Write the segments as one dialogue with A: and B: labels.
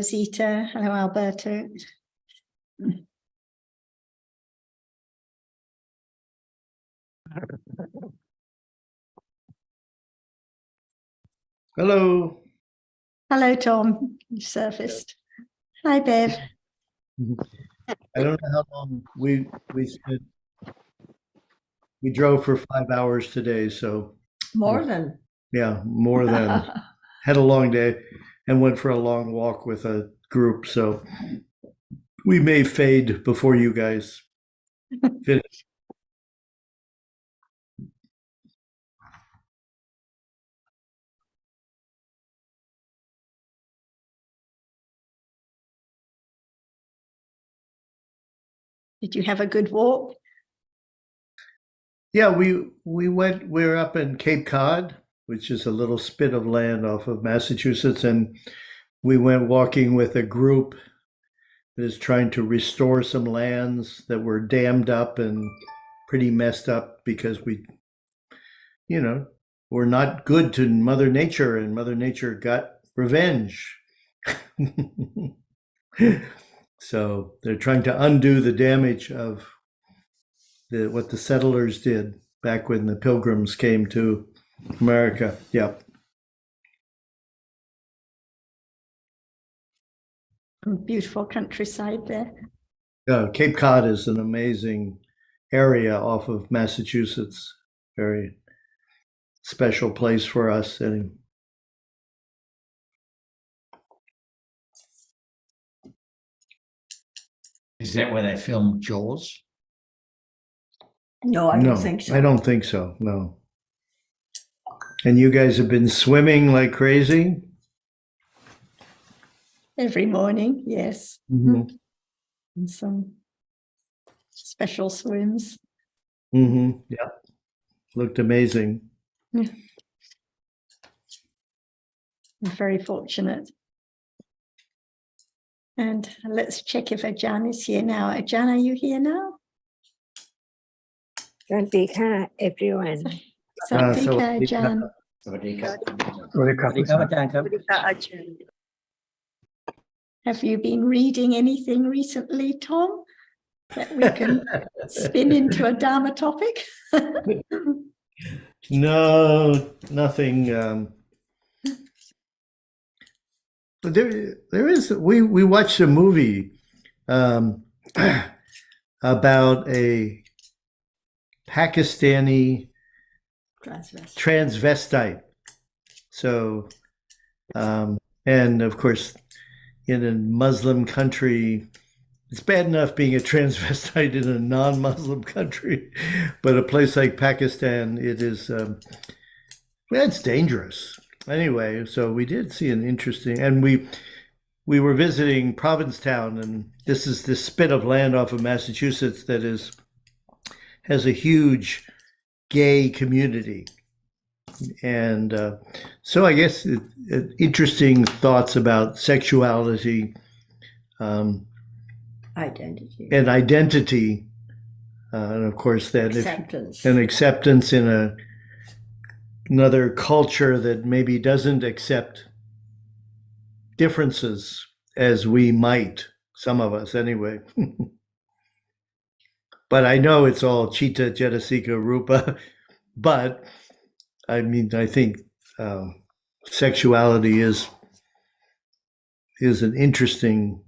A: Zita. Hello, Alberto.
B: Hello.
A: Hello, Tom. You surfaced. Hi, Bev.
B: I don't know how long we spent. We drove for 5 hours today, so
C: More than.
B: yeah, more than. Had a long day and went for a long walk with a group, so we may fade before you guys finish.
A: Did you have a good walk?
B: Yeah, we're up in Cape Cod, which is a little spit of land off of Massachusetts, and we went walking with a group that is trying to restore some lands that were dammed up and pretty messed up because we're not good to Mother Nature, and Mother Nature got revenge. So they're trying to undo the damage of what the settlers did back when the Pilgrims came to America. Yep.
A: Beautiful countryside there.
B: Cape Cod is an amazing area off of Massachusetts. Very special place for us. And
D: is that where they filmed Jaws?
C: No, I don't think so.
B: I don't think so. No. And you guys have been swimming like crazy?
A: Every morning, yes.
B: Mm-hmm.
A: And some special swims.
B: Mm-hmm. Yeah. Looked amazing.
A: Yeah. I'm very fortunate. And let's check if Ajahn is here now. Ajahn, are you here now?
E: Swadika, everyone.
A: Sawadika, Ajahn. Have you been reading anything recently, Tom, that we can spin into a Dharma topic?
B: No, nothing. But there is. We watched a movie about a Pakistani transvestite. So, and of course, in a Muslim country, it's bad enough being a transvestite in a non-Muslim country, but a place like Pakistan, it is, it's dangerous. Anyway, so we did see an interesting, and we were visiting Provincetown, and this is this spit of land off of Massachusetts that has a huge gay community. And so I guess interesting thoughts about sexuality,
C: Identity.
B: And identity, and of course that
C: Acceptance.
B: and acceptance in another culture that maybe doesn't accept differences as we might, some of us anyway. But I know it's all Chitta, Cetasika, Rupa, but I mean, I think sexuality is an interesting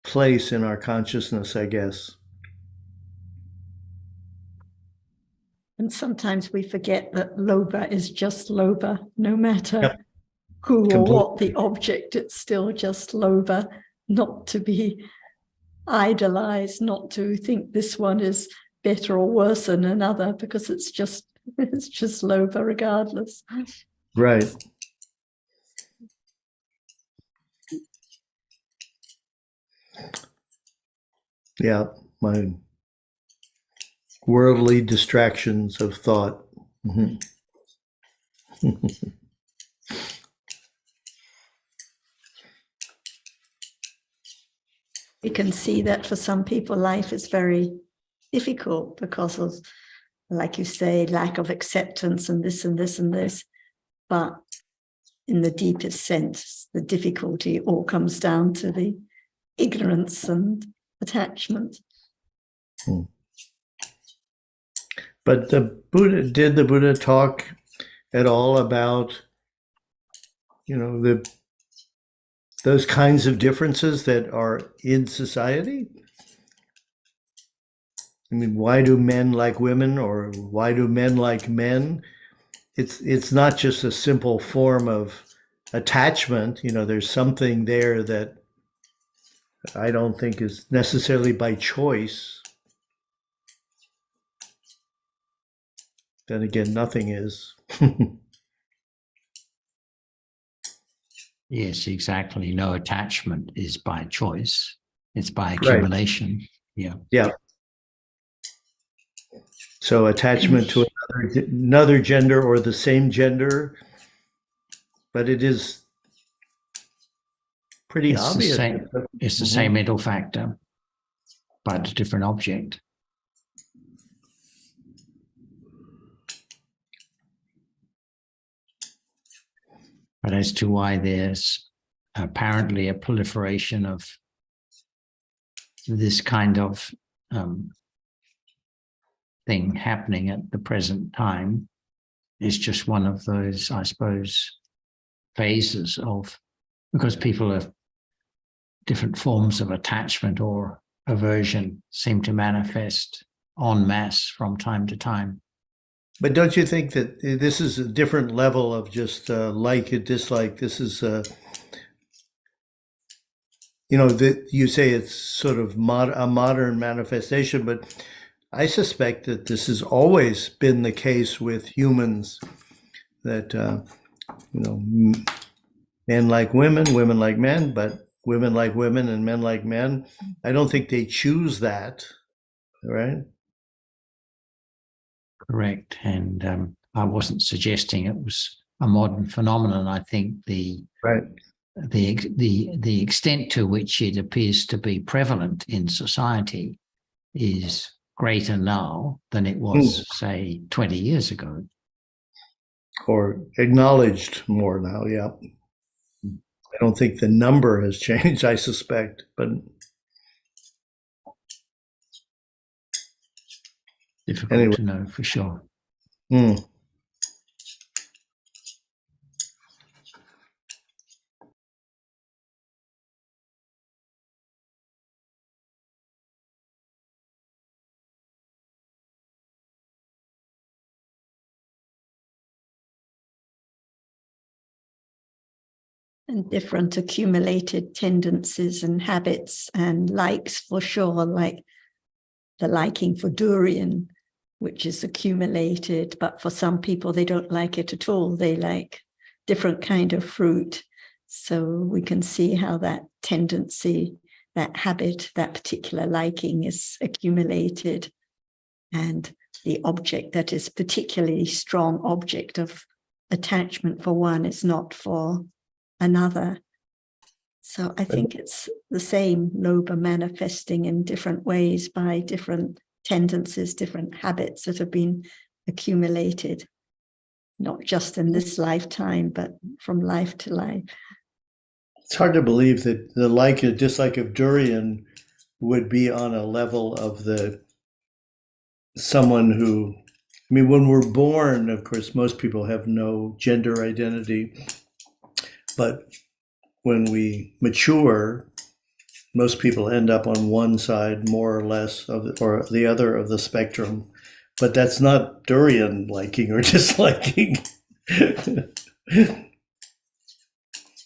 B: place in our consciousness, I guess.
A: And sometimes we forget that Lobha is just Lobha, no matter who or what the object, it's still just Lobha, not to be idolized, not to think this one is better or worse than another, because it's just Lobha regardless.
B: Right. Yeah, my worldly distractions of thought. Mm-hmm.
A: You can see that for some people, life is very difficult because of, like you say, lack of acceptance and this and this and this. But in the deepest sense, the difficulty all comes down to the ignorance and attachment.
B: But did the Buddha talk at all about, those kinds of differences that are in society? I mean, why do men like women, or why do men like men? It's not just a simple form of attachment. There's something there that I don't think is necessarily by choice. Then again, nothing is.
D: Yes, exactly. No attachment is by choice. It's by
B: Right.
D: accumulation. Yeah.
B: Yeah. So attachment to another gender or the same gender, but it is pretty
D: It's
B: obvious.
D: It's the same mental factor, but a different object. But as to why there's apparently a proliferation of this kind of thing happening at the present time is just one of those, I suppose, phases of, because people have different forms of attachment or aversion seem to manifest en masse from time to time.
B: But don't you think that this is a different level of just like and dislike? This is, that you say it's sort of a modern manifestation, but I suspect that this has always been the case with humans, that, men like women, women like men, but women like women and men like men. I don't think they choose that, right?
D: Correct. And I wasn't suggesting it was a modern phenomenon. I think the extent to which it appears to be prevalent in society is greater now than it was, say, 20 years ago.
B: Or acknowledged more now, yeah. I don't think the number has changed, I suspect, but
D: difficult
B: anyway.
D: to know for sure.
A: And different accumulated tendencies and habits and likes, for sure, like the liking for durian, which is accumulated, but for some people they don't like it at all. They like different kind of fruit. So we can see how that tendency, that habit, that particular liking is accumulated, and the object that is particularly strong object of attachment for one is not for another. So I think it's the same lobha manifesting in different ways by different tendencies, different habits that have been accumulated, not just in this lifetime, but from life to life.
B: It's hard to believe that the like and dislike of durian would be on a level of someone who, I mean, when we're born, of course, most people have no gender identity, but when we mature, most people end up on one side more or less or the other of the spectrum, but that's not durian liking or disliking.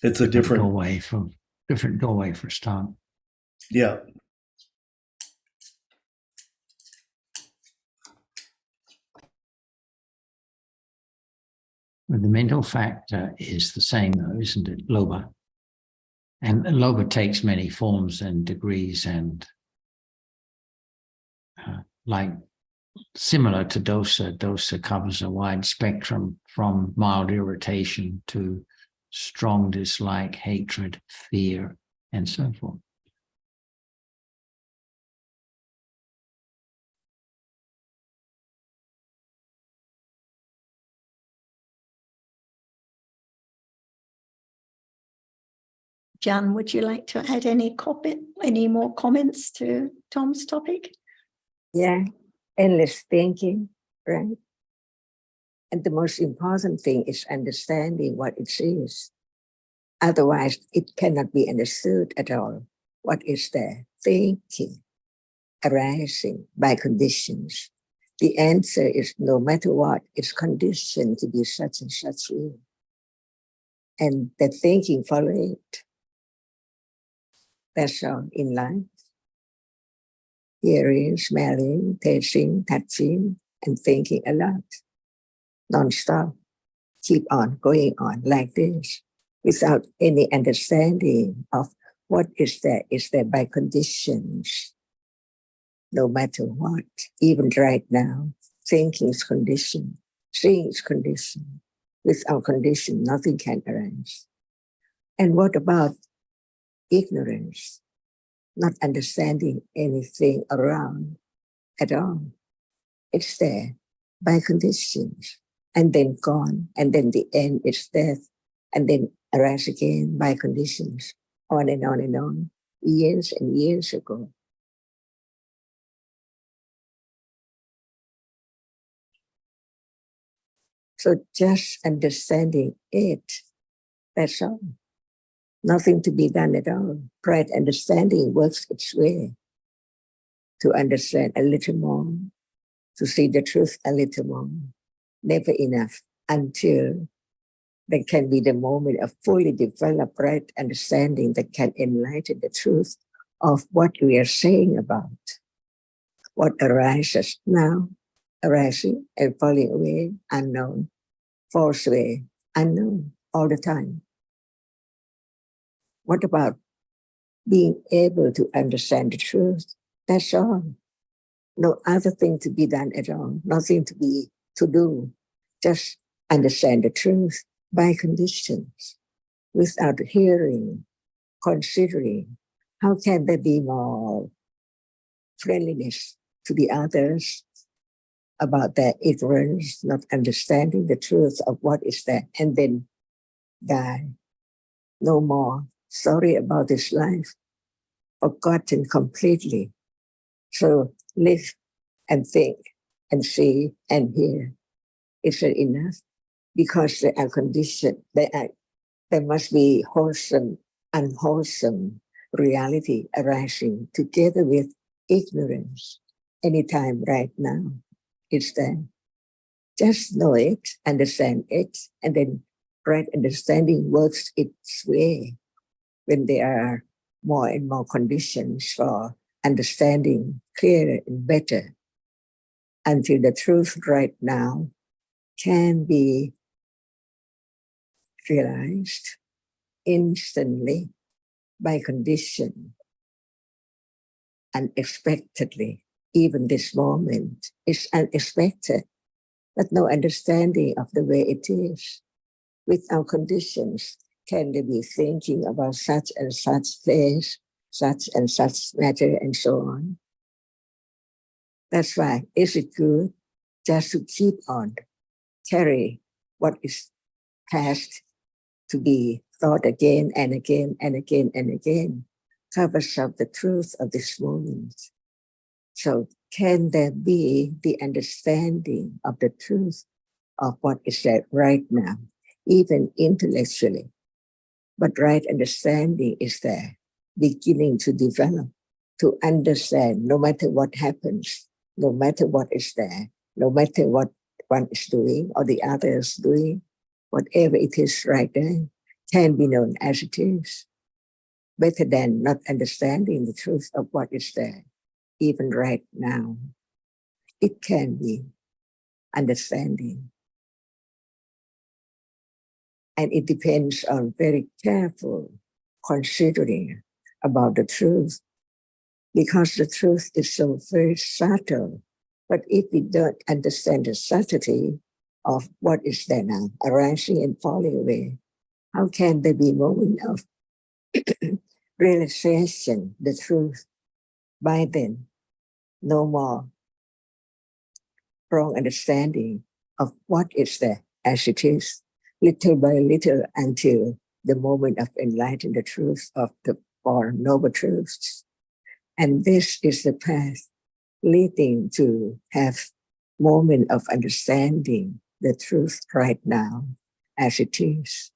B: It's a different
D: doorway for a start.
B: Yeah.
D: But the mental factor is the same, though, isn't it? Lobha. And lobha takes many forms and degrees, and like similar to dosa, dosa covers a wide spectrum from mild irritation to strong dislike, hatred, fear, and so forth.
A: Jan, would you like to add any more comments to Tom's topic?
E: Yeah, endless thinking, right? And the most important thing is understanding what it is. Otherwise, it cannot be understood at all. What is there? Thinking, arising by conditions. The answer is no matter what, it's conditioned to be such and such way. And the thinking follows it. That's all in life. Hearing, smelling, tasting, touching, and thinking a lot. Non-stop. Keep on going on like this without any understanding of what is there by conditions. No matter what, even right now, thinking is conditioned, seeing is conditioned. Without condition, nothing can arise. And what about ignorance? Not understanding anything around at all. It's there by conditions and then gone, and then the end is death, and then arise again by conditions, on and on and on, years and years ago. So just understanding it, that's all. Nothing to be done at all. Right understanding works its way to understand a little more, to see the truth a little more. Never enough until there can be the moment of fully developed right understanding that can enlighten the truth of what we are saying about. What arises now, arising and falling away, unknown, falls away, unknown, all the time. What about being able to understand the truth? That's all. No other thing to be done at all. Nothing to do. Just understand the truth by conditions, without hearing, considering. How can there be more friendliness to the others about their ignorance, not understanding the truth of what is there, and then die? No more. Sorry about this life. Forgotten completely. So live and think and see and hear. Is it enough? Because they are conditioned. There must be wholesome, unwholesome reality arising together with ignorance anytime right now. It's there. Just know it, understand it, and then right understanding works its way when there are more and more conditions for understanding clearer and better, until the truth right now can be realized instantly by condition, unexpectedly. Even this moment is unexpected, but no understanding of the way it is. Without conditions, can they be thinking about such and such place, such and such matter, and so on? That's why, is it good just to keep on, carry what is past to be thought again and again and again and again, covers up the truth of this moment? So can there be the understanding of the truth of what is there right now, even intellectually? But right understanding is there, beginning to develop, to understand no matter what happens, no matter what is there, no matter what one is doing or the other is doing, whatever it is right there can be known as it is. Better than not understanding the truth of what is there, even right now. It can be understanding. And it depends on very careful considering about the truth, because the truth is so very subtle. But if we don't understand the subtlety of what is there now, arising and falling away, how can there be moment of realization, the truth? By then, no more wrong understanding of what is there as it is, little by little, until the moment of enlightening the truth of the Four Noble Truths. And this is the path leading to have moment of understanding the truth right now as it is.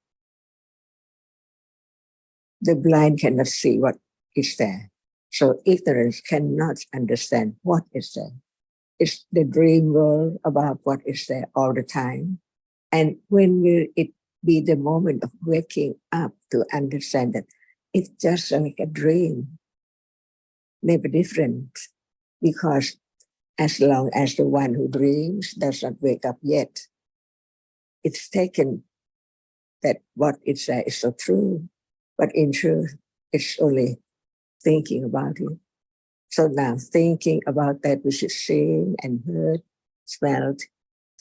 E: The blind cannot see what is there. So ignorance cannot understand what is there. It's the dream world about what is there all the time. And when will it be the moment of waking up to understand that it's just like a dream, never different, because as long as the one who dreams does not wake up yet, it's taken that what is there is so true, but in truth, it's only thinking about it. So now thinking about that which is seen and heard, smelled,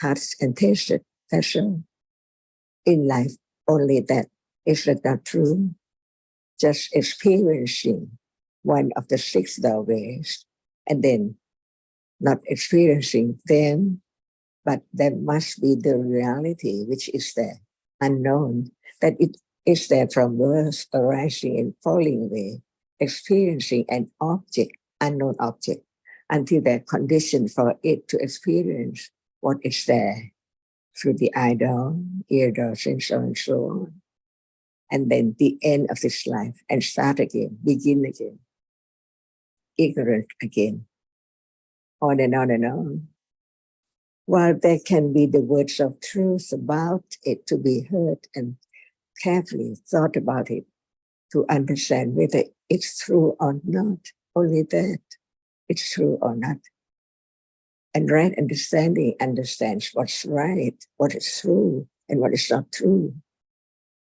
E: touched, and tasted, that's all. In life, only that is not true. Just experiencing one of the six doorways, and then not experiencing them, but there must be the reality which is there, unknown, that it is there from birth, arising and falling away, experiencing an object, unknown object, until they're conditioned for it to experience what is there through the eye door, ear door, and so on. And then the end of this life, and start again, begin again, ignorant again, on and on and on. While there can be the words of truth about it to be heard and carefully thought about it to understand whether it's true or not, only that it's true or not. And right understanding understands what's right, what is true, and what is not true.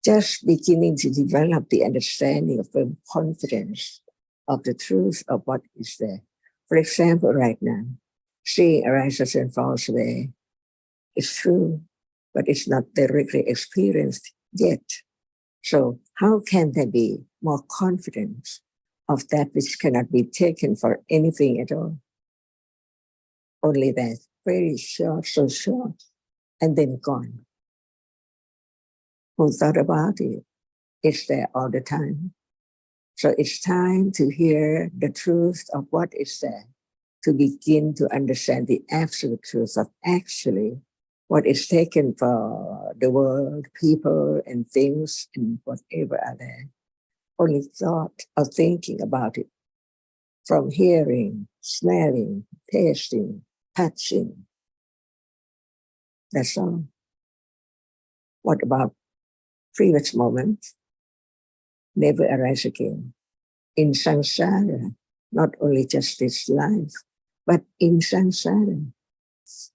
E: Just beginning to develop the understanding of the confidence of the truth of what is there. For example, right now, seeing arises and falls away is true, but it's not directly experienced yet. So how can there be more confidence of that which cannot be taken for anything at all? Only that, very short, so short, and then gone. Who thought about it? It's there all the time. So it's time to hear the truth of what is there, to begin to understand the absolute truth of actually what is taken for the world, people, and things, and whatever are there. Only thought or thinking about it, from hearing, smelling, tasting, touching. That's all. What about previous moments? Never arise again. In samsara, not only just this life, but in samsara.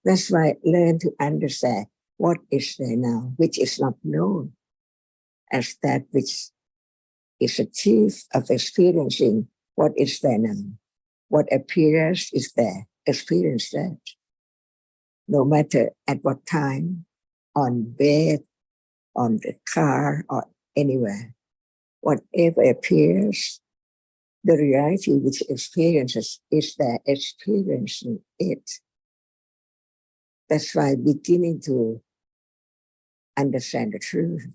E: That's why learn to understand what is there now, which is not known, as that which is achieved of experiencing what is there now. What appears is there, experience that. No matter at what time, on bed, on the car, or anywhere. Whatever appears, the reality which experiences is there, experiencing it. That's why beginning to understand the truth,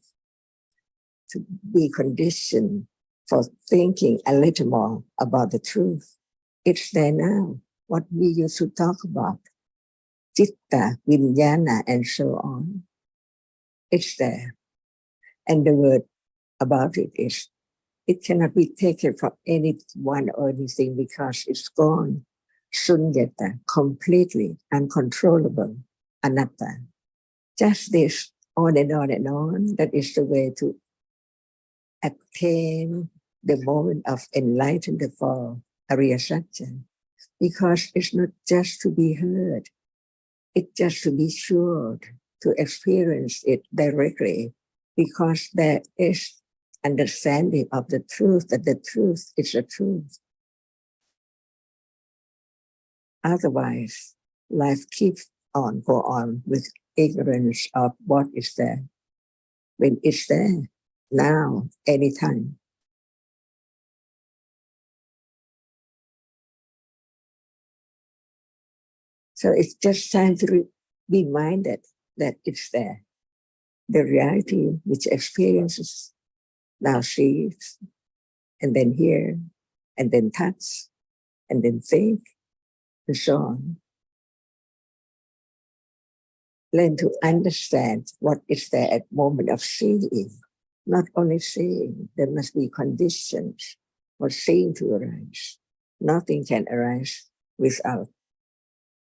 E: to be conditioned for thinking a little more about the truth. It's there now, what we used to talk about, citta, vijnana, and so on. It's there. And the word about it is, it cannot be taken from anyone or anything because it's gone. Sunyata, completely uncontrollable, anatta. Just this, on and on and on. That is the way to attain the moment of enlightenment for Arya Satya. Because it's not just to be heard, it's just to be sure to experience it directly, because there is understanding of the truth, that the truth is the truth. Otherwise, life keeps on, go on with ignorance of what is there, when it's there, now, anytime. So it's just time to be minded that it's there. The reality which experiences now sees, and then hear, and then touch, and then think, and so on. Learn to understand what is there at moment of seeing. Not only seeing, there must be conditions for seeing to arise. Nothing can arise without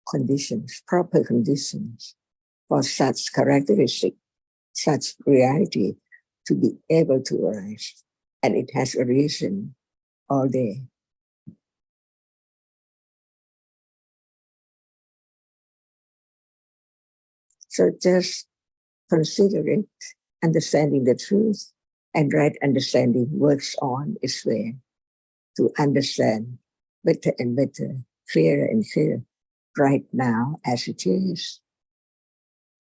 E: conditions, proper conditions for such characteristic, such reality to be able to arise. And it has arisen all day. So just consider it, understanding the truth, and right understanding works on its way to understand better and better, clearer and clearer, right now as it is.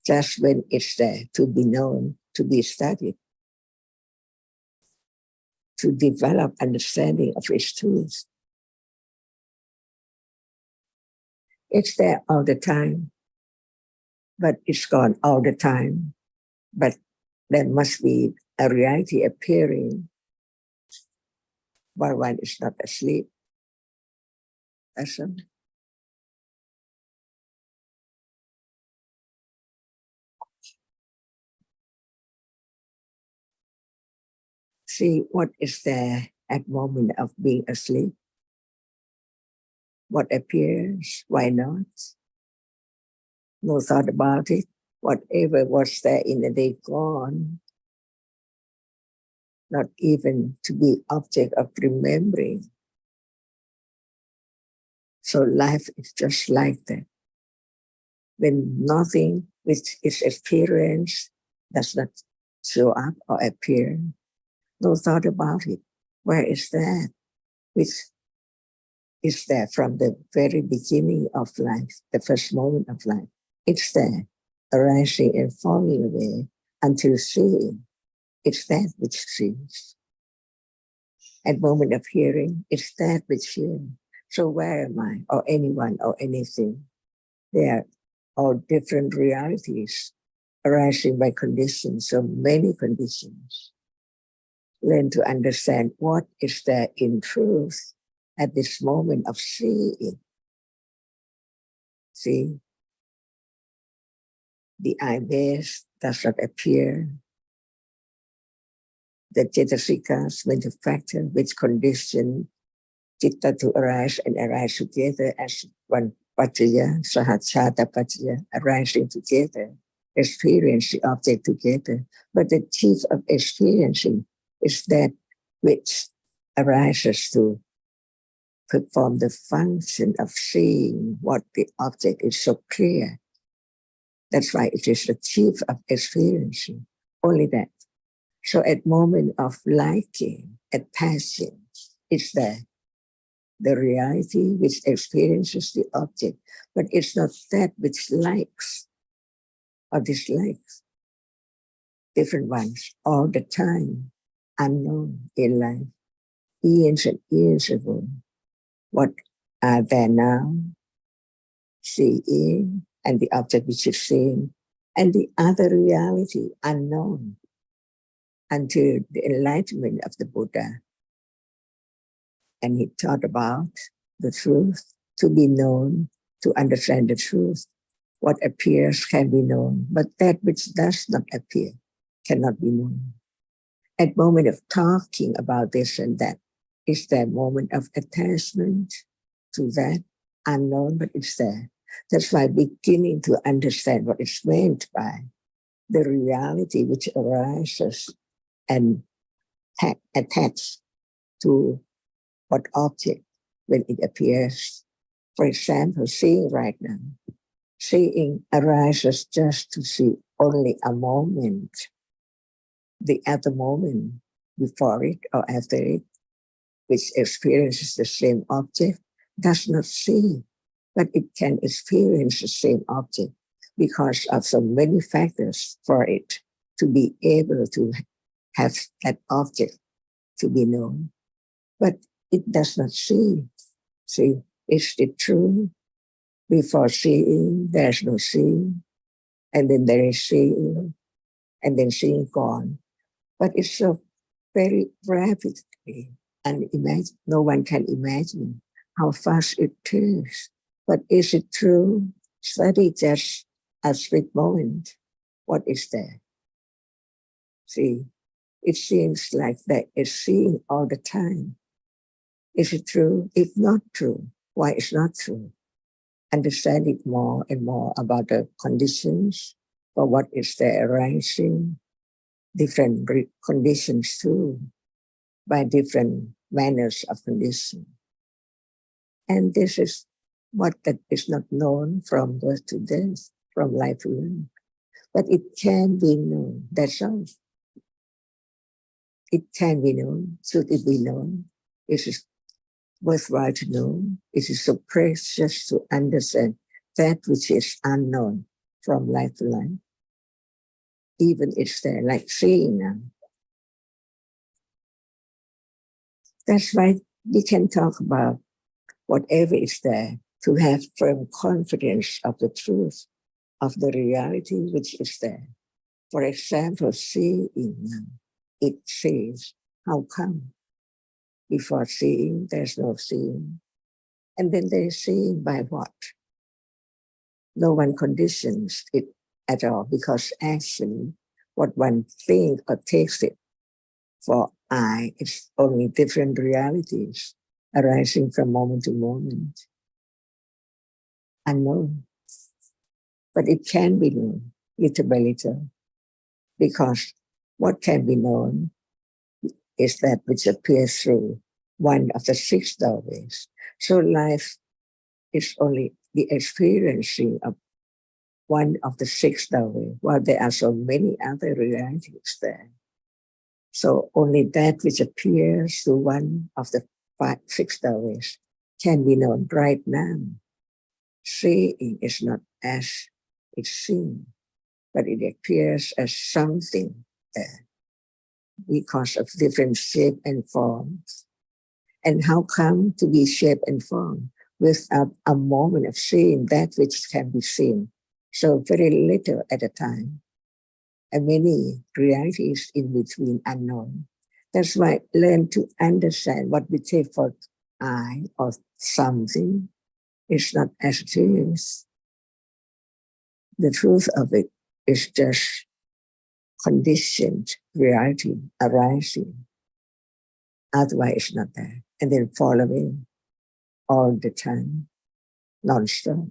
E: Just when it's there to be known, to be studied, to develop understanding of its truth. It's there all the time, but it's gone all the time. But there must be a reality appearing while one is not asleep. That's all. See what is there at moment of being asleep. What appears, why not? No thought about it. Whatever was there in the day gone, not even to be object of remembering. So life is just like that. When nothing which is experienced does not show up or appear, no thought about it. Where is that? Which is there from the very beginning of life, the first moment of life. It's there, arising and falling away until seeing. It's that which sees. At moment of hearing, it's that which hears. So where am I, or anyone, or anything? They are all different realities arising by conditions, so many conditions. Learn to understand what is there in truth at this moment of seeing. See, the I base does not appear. The Cetasikas, mental factor, which condition Citta to arise and arise together as one Pacaya, Sahajata Pacaya, arising together, experience the object together. But the chief of experiencing is that which arises to perform the function of seeing what the object is so clear. That's why it is the chief of experiencing, only that. So at moment of liking, attaching, it's there. The reality which experiences the object, but it's not that which likes or dislikes. Different ones all the time, unknown in life, years and years ago. What are there now? Seeing, and the object which is seen, and the other reality unknown until the enlightenment of the Buddha. And he taught about the truth to be known, to understand the truth. What appears can be known, but that which does not appear cannot be known. At moment of talking about this and that, is there a moment of attachment to that unknown, but it's there. That's why beginning to understand what is meant by the reality which arises and attached to what object when it appears. For example, seeing right now. Seeing arises just to see only a moment. The other moment before it or after it, which experiences the same object, does not see, but it can experience the same object because of so many factors for it to be able to have that object to be known. But it does not see. See, is it true? Before seeing, there's no seeing, and then there is seeing, and then seeing gone. But it's so very rapidly, and imagine, no one can imagine how fast it is. But is it true? Study just a split moment. What is there? See, it seems like that is seeing all the time. Is it true? If not true, why it's not true? Understanding more and more about the conditions for what is there arising, different conditions too, by different manners of condition. And this is what that is not known from birth to death, from life to life. But it can be known, that's all. It can be known. Should it be known? It is worthwhile to know. It is so precious to understand that which is unknown from life to life. Even it's there, like seeing now. That's why we can talk about whatever is there, to have firm confidence of the truth of the reality which is there. For example, seeing now. It says, how come? Before seeing, there's no seeing. And then there's seeing by what? No one conditions it at all, because actually what one thinks or takes it for I is only different realities arising from moment to moment. Unknown. But it can be known little by little, because what can be known is that which appears through one of the six doorways. So life is only the experiencing of one of the six doorways, while there are so many other realities there. So only that which appears through one of the six doorways can be known right now. Seeing is not as it's seen, but it appears as something there because of different shape and forms. And how come to be shape and form without a moment of seeing that which can be seen? So very little at a time, and many realities in between unknown. That's why learn to understand what we take for I or something is not as it is. The truth of it is just conditioned reality arising. Otherwise, it's not there. And then following all the time, non-stop.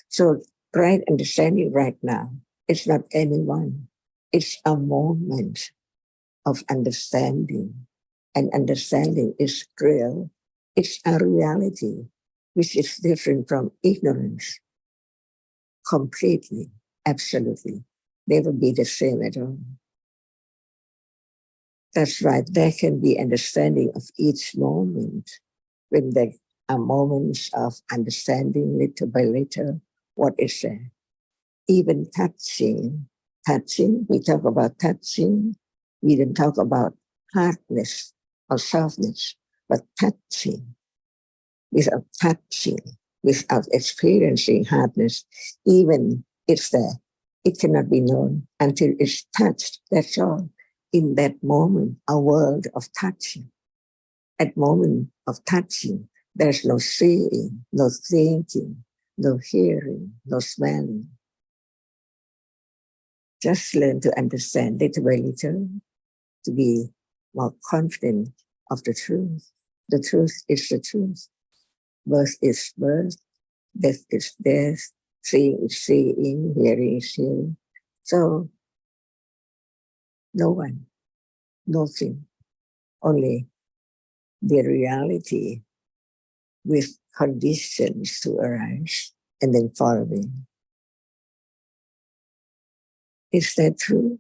E: So right understanding right now, it's not anyone. It's a moment of understanding. And understanding is real. It's a reality which is different from ignorance. Completely, absolutely. Never be the same at all. That's right. There can be understanding of each moment. When there are moments of understanding little by little, what is there? Even touching, we talk about touching. We don't talk about hardness or softness, but touching. Without touching, without experiencing hardness, even it's there. It cannot be known until it's touched. That's all. In that moment, a world of touching. At moment of touching, there's no seeing, no thinking, no hearing, no smelling. Just learn to understand little by little, to be more confident of the truth. The truth is the truth. Birth is birth, death is death, seeing is seeing, hearing is hearing. So, no one, nothing, only the reality with conditions to arise and then following. Is that true?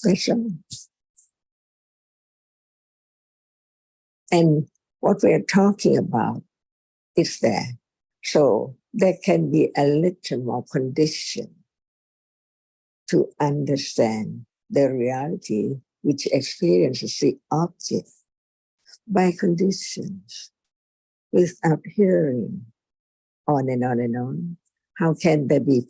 E: That's all. And what we're talking about is there. So there can be a little more condition to understand the reality which experiences the object by conditions without hearing on and on and on. How can there be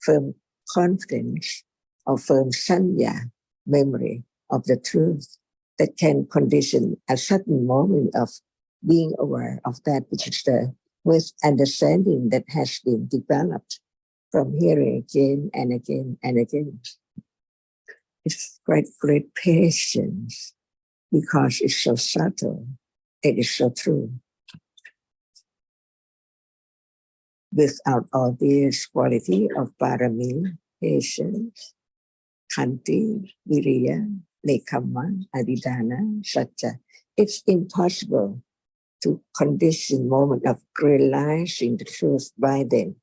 E: firm confidence or firm sanya, memory of the truth that can condition a certain moment of being aware of that which is there with understanding that has been developed from hearing again and again and again. It's quite great patience because it's so subtle. It is so true. Without all this quality of parami, patience, khanti, viriya, nekama, adhidana, satya, it's impossible to condition moment of realizing the truth by them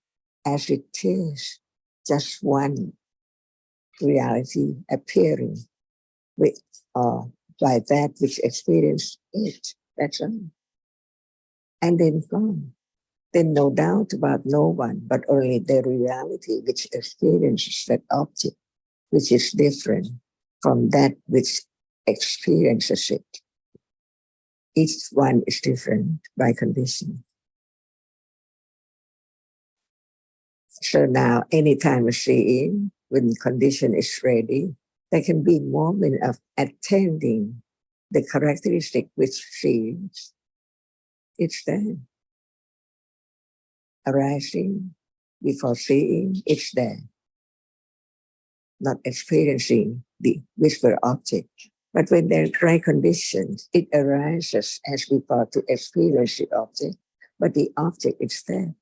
E: as it is, just one reality appearing with by that which experienced it. That's all. And then gone. Then no doubt about no one, but only the reality which experiences that object, which is different from that which experiences it. Each one is different by condition. So now, anytime a seeing, when condition is ready, there can be moment of attending the characteristic which sees. It's there. Arising before seeing, it's there. Not experiencing the whisper object. But when there are right conditions, it arises as before to experience the object, but the object is there,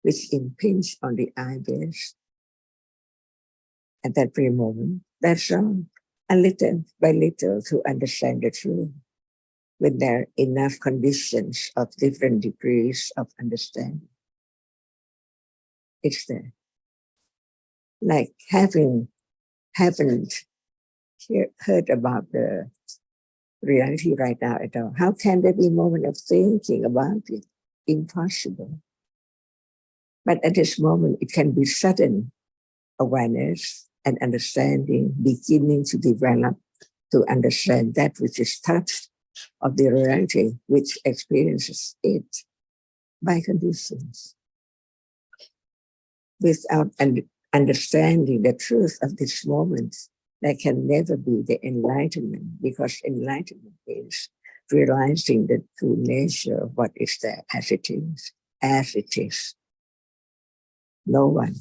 E: which impinges on the eye base. At that very moment, that's all. And little by little to understand the truth. When there are enough conditions of different degrees of understanding, it's there. Like haven't heard about the reality right now at all. How can there be a moment of thinking about it? Impossible. But at this moment, it can be sudden awareness and understanding beginning to develop to understand that which is touched of the reality which experiences it by conditions. Without understanding the truth of this moment, there can never be the enlightenment, because enlightenment is realizing the true nature of what is there as it is, as it is. No one,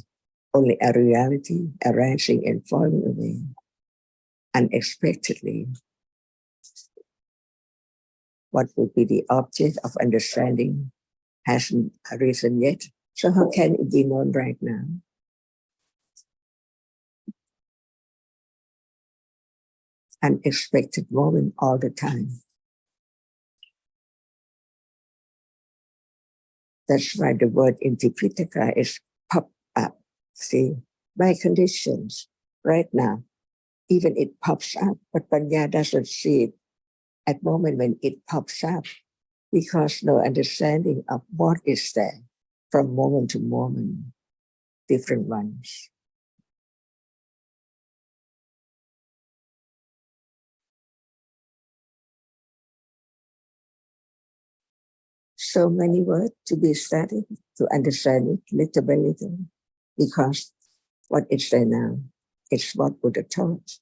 E: only a reality arising and falling away unexpectedly. What would be the object of understanding hasn't arisen yet. So how can it be known right now? Unexpected moment all the time. That's why the word in Tipitaka is pop up. See, by conditions, right now, even it pops up, but Panya doesn't see it at the moment when it pops up, because no understanding of what is there from moment to moment, different ones. So many words to be studied to understand it little by little, because what is there now, it's what Buddha taught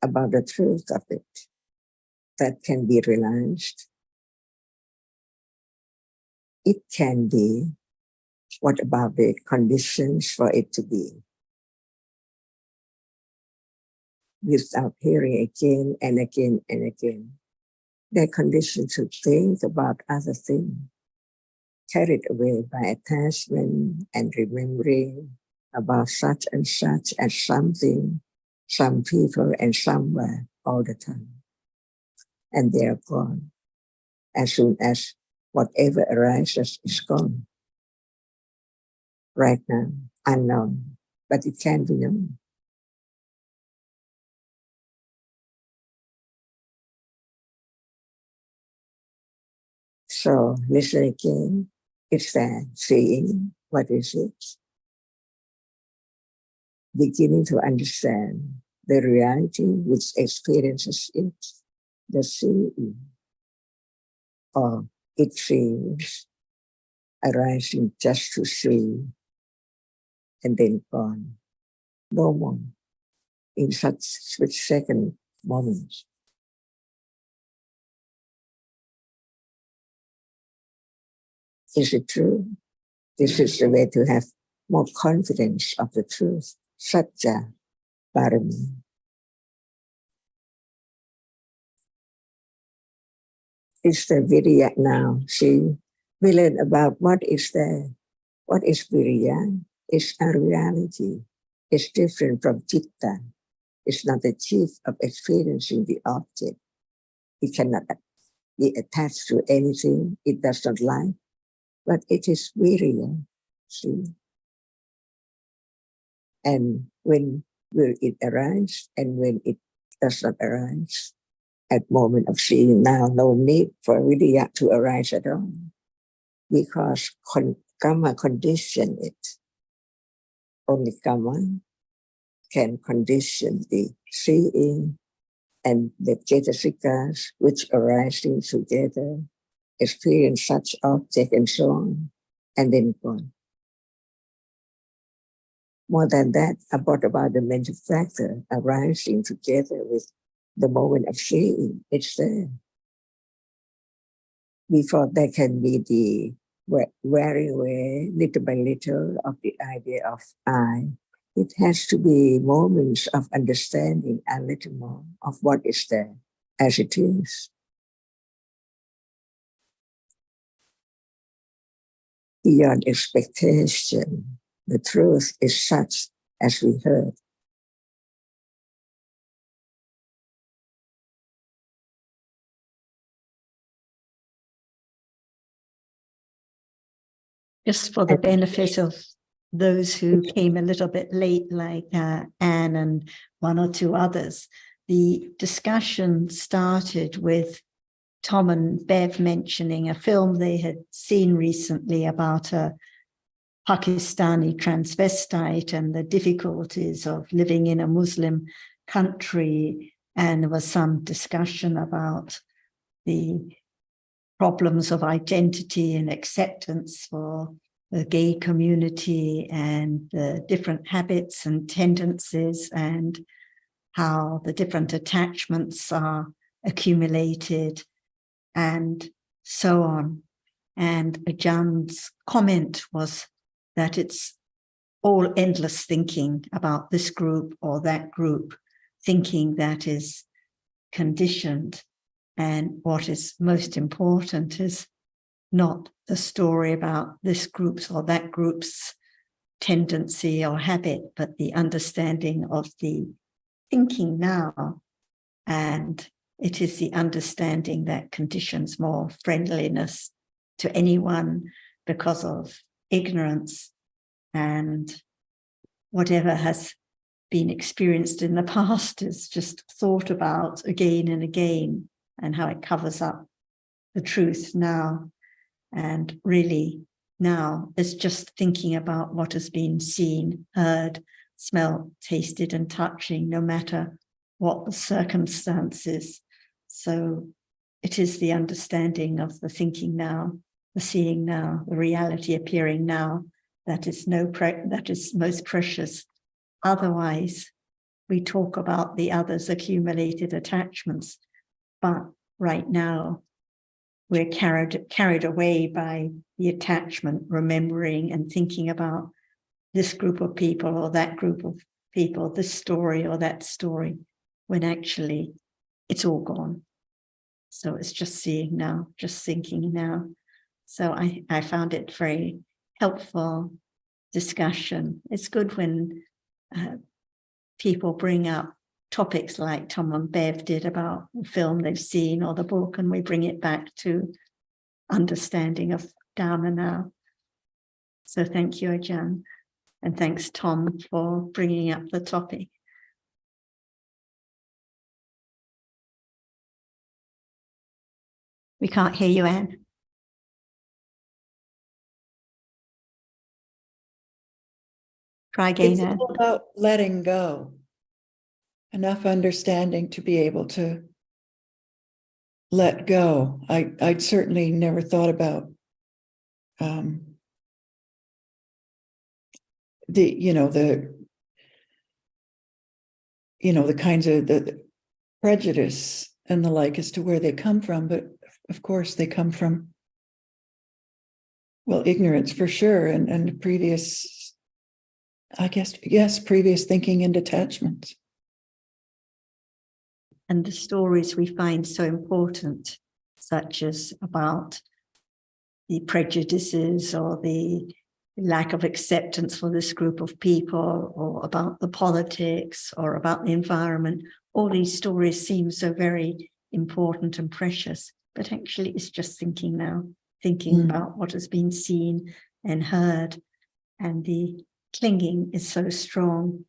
E: about the truth of it that can be realized. It can be. What about the conditions for it to be? Without hearing again and again and again, they're conditioned to think about other things, carried away by attachment and remembering about such and something, some people and somewhere all the time. And they are gone. As soon as whatever arises is gone. Right now, unknown, but it can be known. So listen again. It's that seeing, what is it? Beginning to understand the reality which experiences it, the seeing, or it seems arising just to see and then gone. No more. in such split-second moments. Is it true? This is the way to have more confidence of the truth. Satya Parami. It's the Virya now. See, we learn about what is there. What is Virya? It's a reality. It's different from Chitta. It's not the chief of experiencing the object. It cannot be attached to anything it does not like, but it is Virya. See? And when will it arise and when it does not arise? At moment of seeing now, no need for Vidya to arise at all, because karma condition it. Only karma can condition the seeing and the cetasikas which arising together, experience such object and so on, and then gone. More than that, about the mental factor arising together with the moment of seeing, it's there. Before there can be the wearing away, little by little, of the idea of I, it has to be moments of understanding a little more of what is there as it is. Beyond expectation, the truth is such as we heard.
A: Just for the benefit of those who came a little bit late, like Anne and one or two others, the discussion started with Tom and Bev mentioning a film they had seen recently about a Pakistani transvestite and the difficulties of living in a Muslim country. And there was some discussion about the problems of identity and acceptance for the gay community and the different habits and tendencies and how the different attachments are accumulated and so on. And Ajahn's comment was that it's all endless thinking about this group or that group, thinking that is conditioned. And what is most important is not the story about this group's or that group's tendency or habit, but the understanding of the thinking now. And it is the understanding that conditions more friendliness to anyone because of ignorance and whatever has been experienced in the past is just thought about again and again, and how it covers up the truth now. And really now it's just thinking about what has been seen, heard, smelled, tasted, and touching, no matter what the circumstances. So it is the understanding of the thinking now, the seeing now, the reality appearing now, that is most precious. Otherwise, we talk about the others' accumulated attachments, but right now we're carried away by the attachment, remembering and thinking about this group of people or that group of people, this story or that story, when actually it's all gone. So it's just seeing now, just thinking now. So I found it very helpful discussion. It's good when people bring up topics like Tom and Bev did about the film they've seen or the book, and we bring it back to understanding of Dharma now. So thank you, Ajahn, and thanks, Tom, for bringing up the topic. We can't hear you, Anne. Try again,
F: It's
A: Anne.
F: all about letting go. Enough understanding to be able to let go. I'd certainly never thought about the the kinds of the prejudice and the like as to where they come from. But of course, they come from, well, ignorance for sure, and previous, I guess, yes, previous thinking and detachments.
A: And the stories we find so important, such as about the prejudices or the lack of acceptance for this group of people, or about the politics, or about the environment, all these stories seem so very important and precious, but actually it's just thinking now, thinking about what has been seen and heard, and the clinging is so strong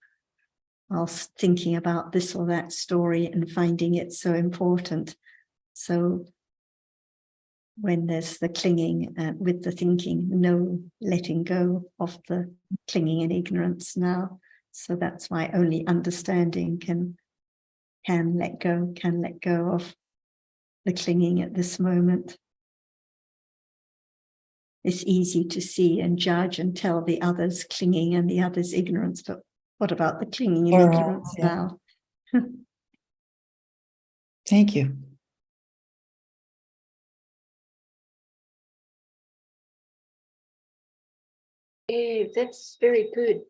A: whilst thinking about this or that story and finding it so important. So when there's the clinging with the thinking, no letting go of the clinging and ignorance now. So that's why only understanding can let go of the clinging at this moment. It's easy to see and judge and tell the other's clinging and the other's ignorance, but what about the clinging and ignorance now?
F: Thank you.
G: Yeah, that's very good.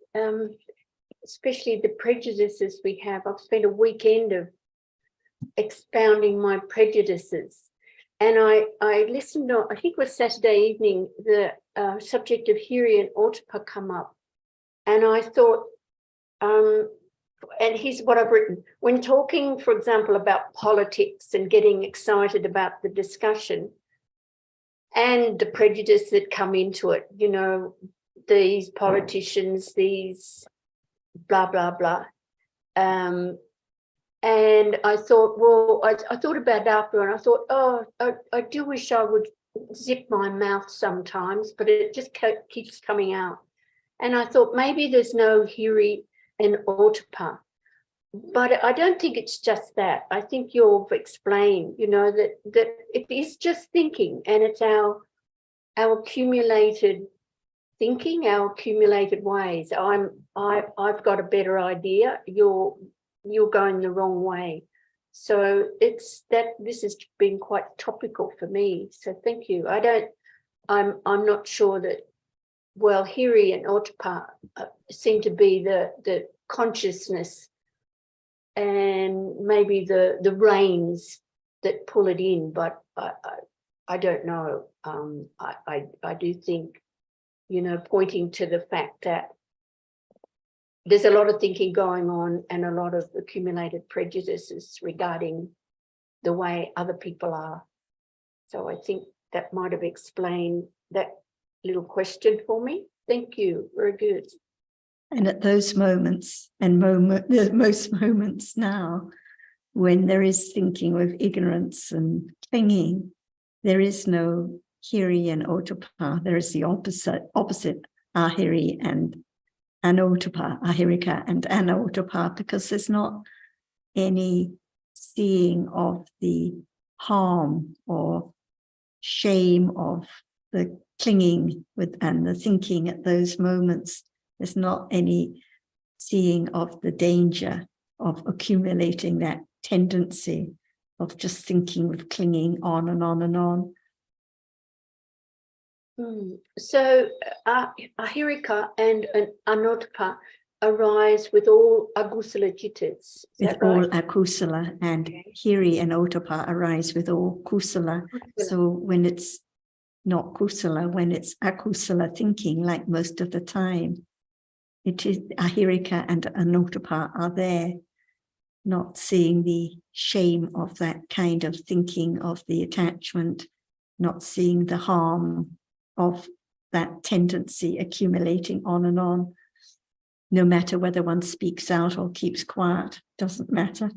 G: Especially the prejudices we have. I've spent a weekend of expounding my prejudices. And I listened on, I think it was Saturday evening, the subject of Hiri and Ottappa come up. And I thought, and here's what I've written. When talking, for example, about politics and getting excited about the discussion and the prejudice that come into it, these politicians, these blah, blah, blah. And I thought, well, I thought about it after, and I thought, oh, I do wish I would zip my mouth sometimes, but it just keeps coming out. And I thought maybe there's no Hiri and Ottappa, but I don't think it's just that. I think you've explained, that it is just thinking, and it's our accumulated thinking, our accumulated ways. I've got a better idea. You're going the wrong way. So it's that this has been quite topical for me. So thank you. I'm not sure that, well, Hiri and Ottappa seem to be the consciousness and maybe the reins that pull it in, but I don't know. I do think, pointing to the fact that there's a lot of thinking going on and a lot of accumulated prejudices regarding the way other people are. So I think that might have explained that little question for me. Thank you. Very good.
A: And at those moments, and most moments now, when there is thinking with ignorance and clinging, there is no Hiri and Ottappa. There is the opposite Ahiri and Anottappa, Ahirika and Anottappa, because there's not any seeing of the harm or shame of the clinging with and the thinking at those moments. There's not any seeing of the danger of accumulating that tendency of just thinking with clinging on and on and on.
G: So Ahirika and Anottappa arise with all akusala chittas.
A: With all akusala, and Hiri and Ottappa arise with all kusala. So when it's not kusala, when it's akusala thinking, like most of the time, it is Ahirika and Anottappa are there, not seeing the shame of that kind of thinking, of the attachment, not seeing the harm of that tendency accumulating on and on. No matter whether one speaks out or keeps quiet, doesn't matter.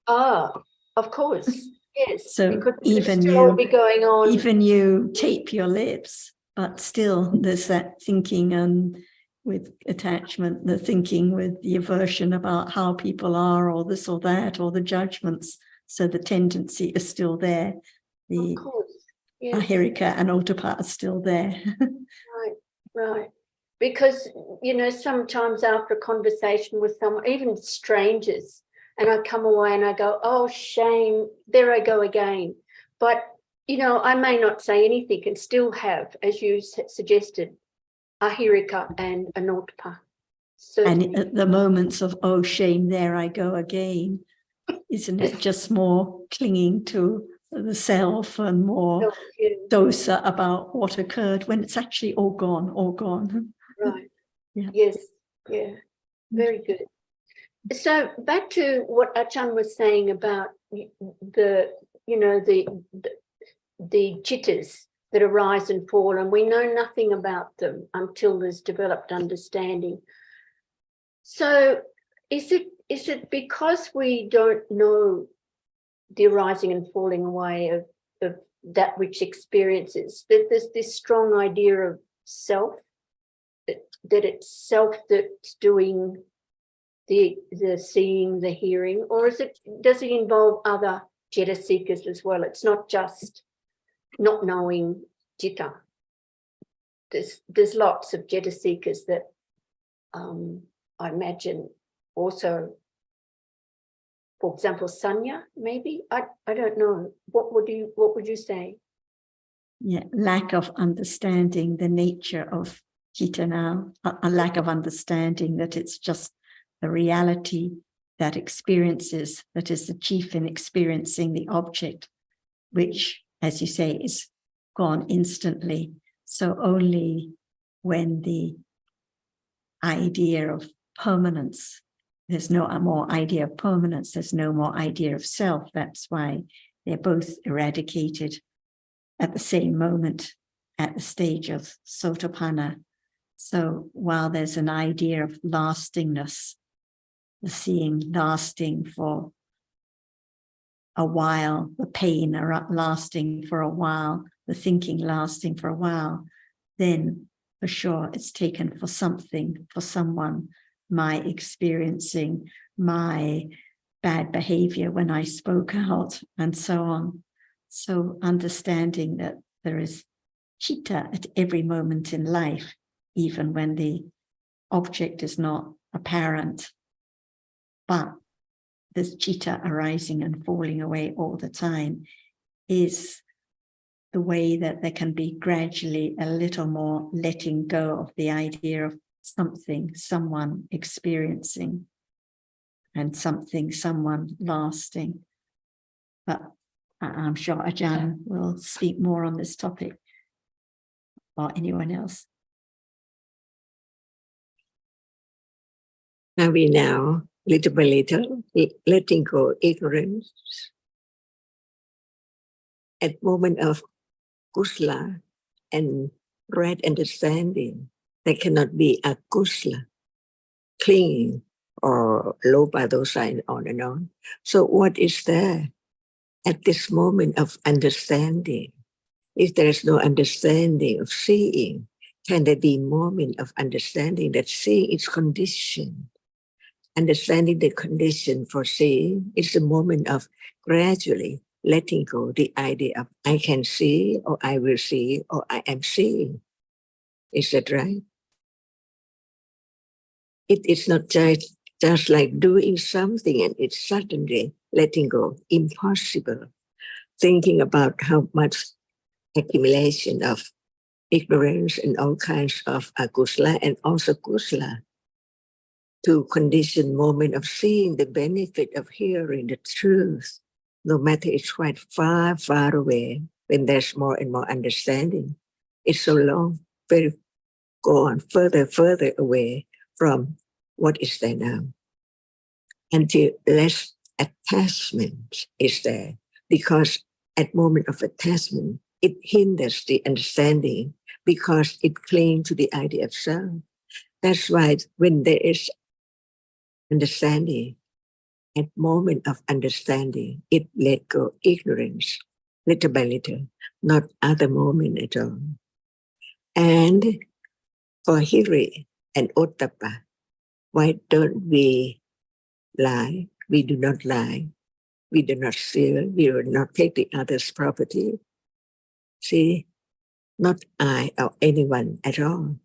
G: Ah, of course, yes.
A: So
G: because
A: even
G: still be going on.
A: Even you tape your lips, but still there's that thinking and with attachment, the thinking with the aversion about how people are, or this or that, or the judgments. So the tendency is still there. The
G: of course, yes.
A: Ahirika and Ottappa are still there.
G: Right. Because, sometimes after a conversation with someone, even strangers, and I come away and I go, oh, shame, there I go again. But, you know, I may not say anything and still have, as you suggested, ahirika and anotpa. Certainly.
A: And at the moments of, oh, shame, there I go again, isn't it just more clinging to the self and more dosa about what occurred when it's actually all gone, all gone.
G: Right.
A: Yeah.
G: Yes. Yeah. Very good. So back to what Achan was saying about the, you know, the jittas that arise and fall, and we know nothing about them until there's developed understanding. So is it because we don't know the arising and falling away of that which experiences, that there's this strong idea of self, that it's self that's doing the seeing, the hearing, or does it involve other jeta seekers as well? It's not just not knowing jita. There's lots of jeta seekers that I imagine also, for example, sanya, maybe. I don't know. What would you say?
A: Yeah, lack of understanding the nature of jita now, a lack of understanding that it's just the reality that experiences, that is the chief in experiencing the object, which, as you say, is gone instantly. So only when the idea of permanence, there's no more idea of permanence, there's no more idea of self. That's why they're both eradicated at the same moment at the stage of Sotapanna. So while there's an idea of lastingness, the seeing lasting for a while, the pain lasting for a while, the thinking lasting for a while, then for sure it's taken for something, for someone, my experiencing, my bad behavior when I spoke out, and so on. So understanding that there is chitta at every moment in life, even when the object is not apparent, but this chitta arising and falling away all the time, is the way that there can be gradually a little more letting go of the idea of something, someone experiencing, and something, someone lasting. But I'm sure Ajahn will speak more on this topic, or anyone else.
E: Now we little by little, letting go ignorance. At moment of kusala and right understanding, there cannot be a kusala, clinging, or loba, dosa, and on and on. So what is there at this moment of understanding? If there is no understanding of seeing, can there be moment of understanding that seeing is conditioned? Understanding the condition for seeing is the moment of gradually letting go the idea of I can see, or I will see, or I am seeing. Is that right? It is not just like doing something and it's suddenly letting go. Impossible. Thinking about how much accumulation of ignorance and all kinds of akusala and also kusala to condition moment of seeing the benefit of hearing the truth, no matter it's quite far, far away, when there's more and more understanding. It's so long, very go on further, further away from what is there now. Until less attachment is there, because at moment of attachment, it hinders the understanding because it clings to the idea of self. That's why when there is understanding, at moment of understanding, it let go ignorance, little by little, not other moment at all. And for Hiri and Ottappa, why don't we lie? We do not lie. We do not steal. We will not take the other's property. See, not I or anyone at all.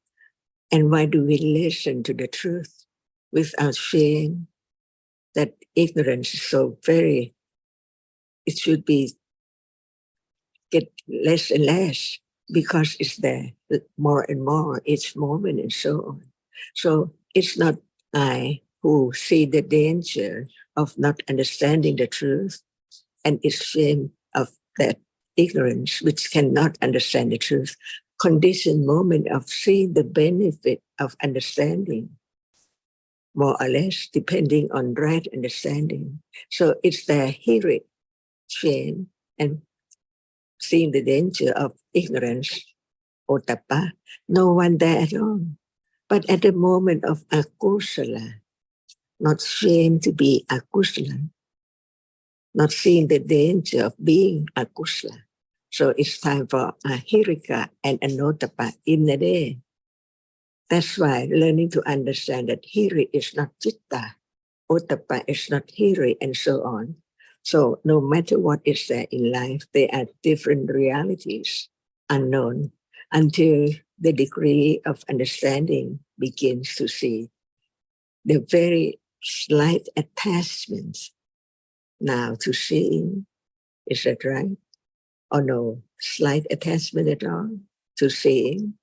E: And why do we listen to the truth without shame, that ignorance is so very, it should be get less and less because it's there more and more each moment and so on. So it's not I who see the danger of not understanding the truth and is shame of that ignorance which cannot understand the truth. Conditioned moment of seeing the benefit of understanding, more or less, depending on right understanding. So it's the hearing, shame, and seeing the danger of ignorance, otapa, no one there at all. But at the moment of akusala, not shame to be akusala, not seeing the danger of being akusala. So it's time for ahirika and anotapa in the day. That's why learning to understand that hiri is not citta, otapa is not hiri, and so on. So no matter what is there in life, there are different realities, unknown, until the degree of understanding begins to see the very slight attachments now to seeing. Is that right? Or no slight attachment at all to seeing?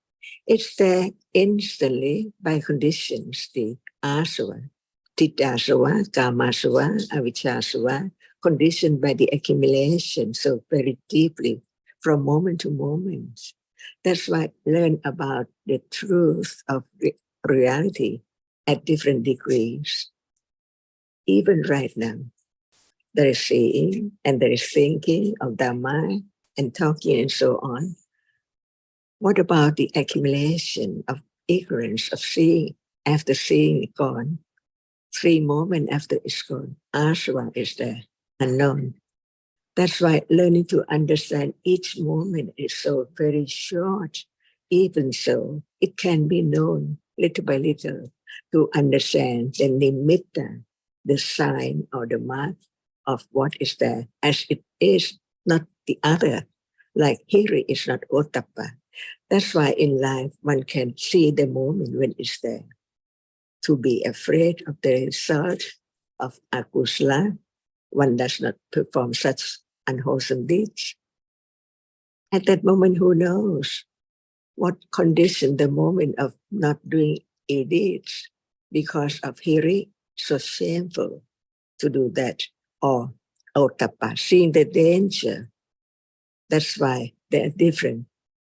E: It's there instantly by conditions, the asava, tittasava, kamasava, avijjasava, conditioned by the accumulation so very deeply from moment to moment. That's why learn about the truth of reality at different degrees. Even right now, there is seeing and there is thinking of Dhamma and talking and so on. What about the accumulation of ignorance of seeing after seeing it gone? 3 moments after it's gone, asava is there, unknown. That's why learning to understand each moment is so very short. Even so, it can be known little by little to understand the nimitta, the sign or the mark of what is there as it is, not the other. Like hiri is not otapa. That's why in life one can see the moment when it's there. To be afraid of the result of akusala, one does not perform such unwholesome deeds. At that moment, who knows what condition the moment of not doing a deeds because of hiri, so shameful to do that, or otapa, seeing the danger. That's why there are different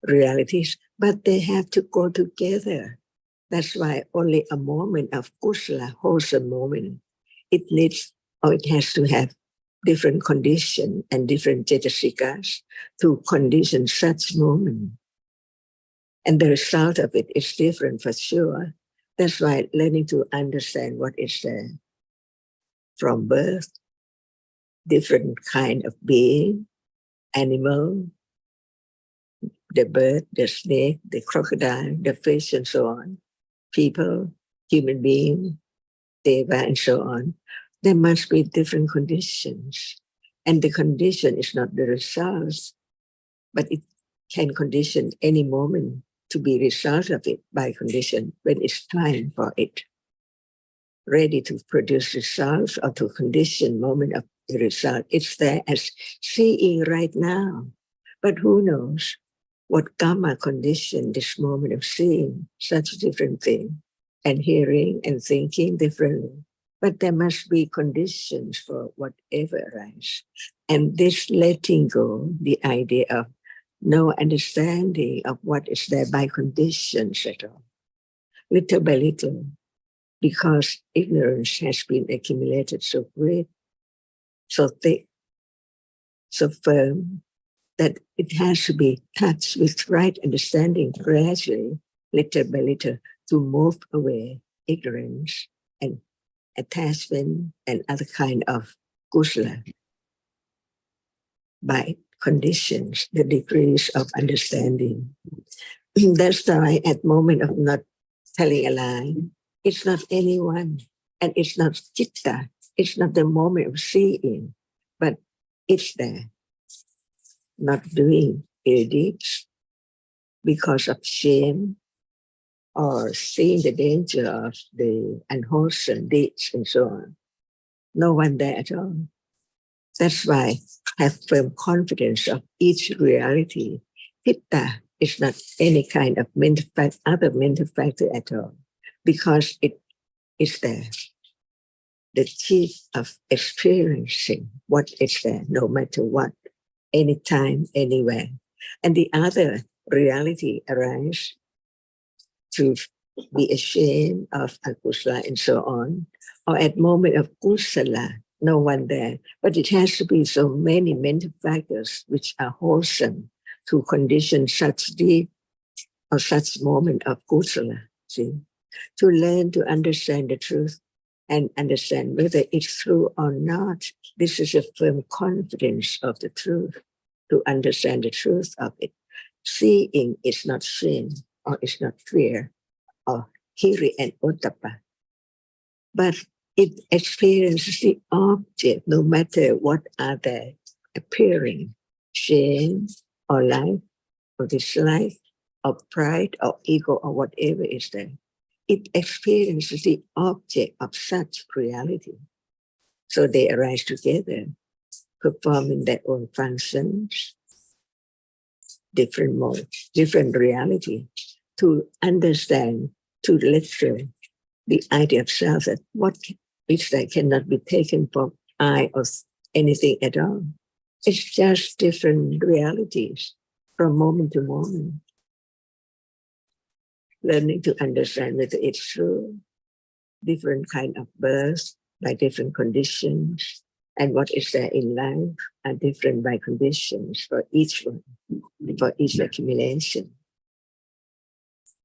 E: realities, but they have to go together. That's why only a moment of kusala, wholesome moment, it needs or it has to have different condition and different cetasikas to condition such moment. And the result of it is different for sure. That's why learning to understand what is there from birth, different kind of being, animal, the bird, the snake, the crocodile, the fish, and so on, people, human being, deva, and so on. There must be different conditions. And the condition is not the results, but it can condition any moment to be result of it by condition when it's time for it. Ready to produce results or to condition moment of the result. It's there as seeing right now. But who knows what karma conditioned this moment of seeing such different thing and hearing and thinking differently. But there must be conditions for whatever arises. And this letting go, the idea of no understanding of what is there by conditions at all, little by little, because ignorance has been accumulated so great, so thick, so firm, that it has to be touched with right understanding gradually, little by little, to move away ignorance and attachment and other kind of kusala by conditions, the degrees of understanding. That's why at moment of not telling a lie, it's not anyone, and it's not citta, it's not the moment of seeing, but it's there, not doing ill deeds because of shame or seeing the danger of the unwholesome deeds and so on. No one there at all. That's why have firm confidence of each reality. Pitta is not any kind of mental fact, other mental factor at all, because it is there. The chief of experiencing what is there, no matter what, anytime, anywhere. And the other reality arises to be ashamed of akusala and so on, or at moment of kusala, no one there. But it has to be so many mental factors which are wholesome to condition such deep or such moment of kusala. See, to learn to understand the truth and understand whether it's true or not. This is a firm confidence of the truth, to understand the truth of it. Seeing is not shame or is not fear or hiri and ottappa, but it experiences the object no matter what are they appearing, shame or life or dislike or pride or ego or whatever is there. It experiences the object of such reality. So they arise together, performing their own functions, different modes, different reality, to understand, to let go the idea of self, that what which that cannot be taken from I or anything at all. It's just different realities from moment to moment. Learning to understand whether it's true, different kind of birth by different conditions, and what is there in life are different by conditions for each one, for each accumulation.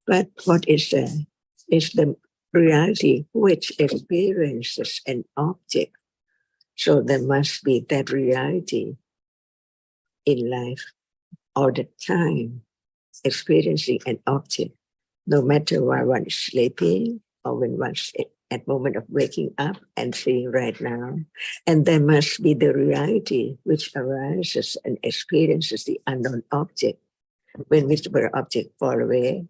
E: But what is there is the reality which experiences an object. So there must be that reality in life all the time, experiencing an object, no matter why one is sleeping or when one's at moment of waking up and seeing right now. And there must be the reality which arises and experiences the unknown object. When visible object fall away,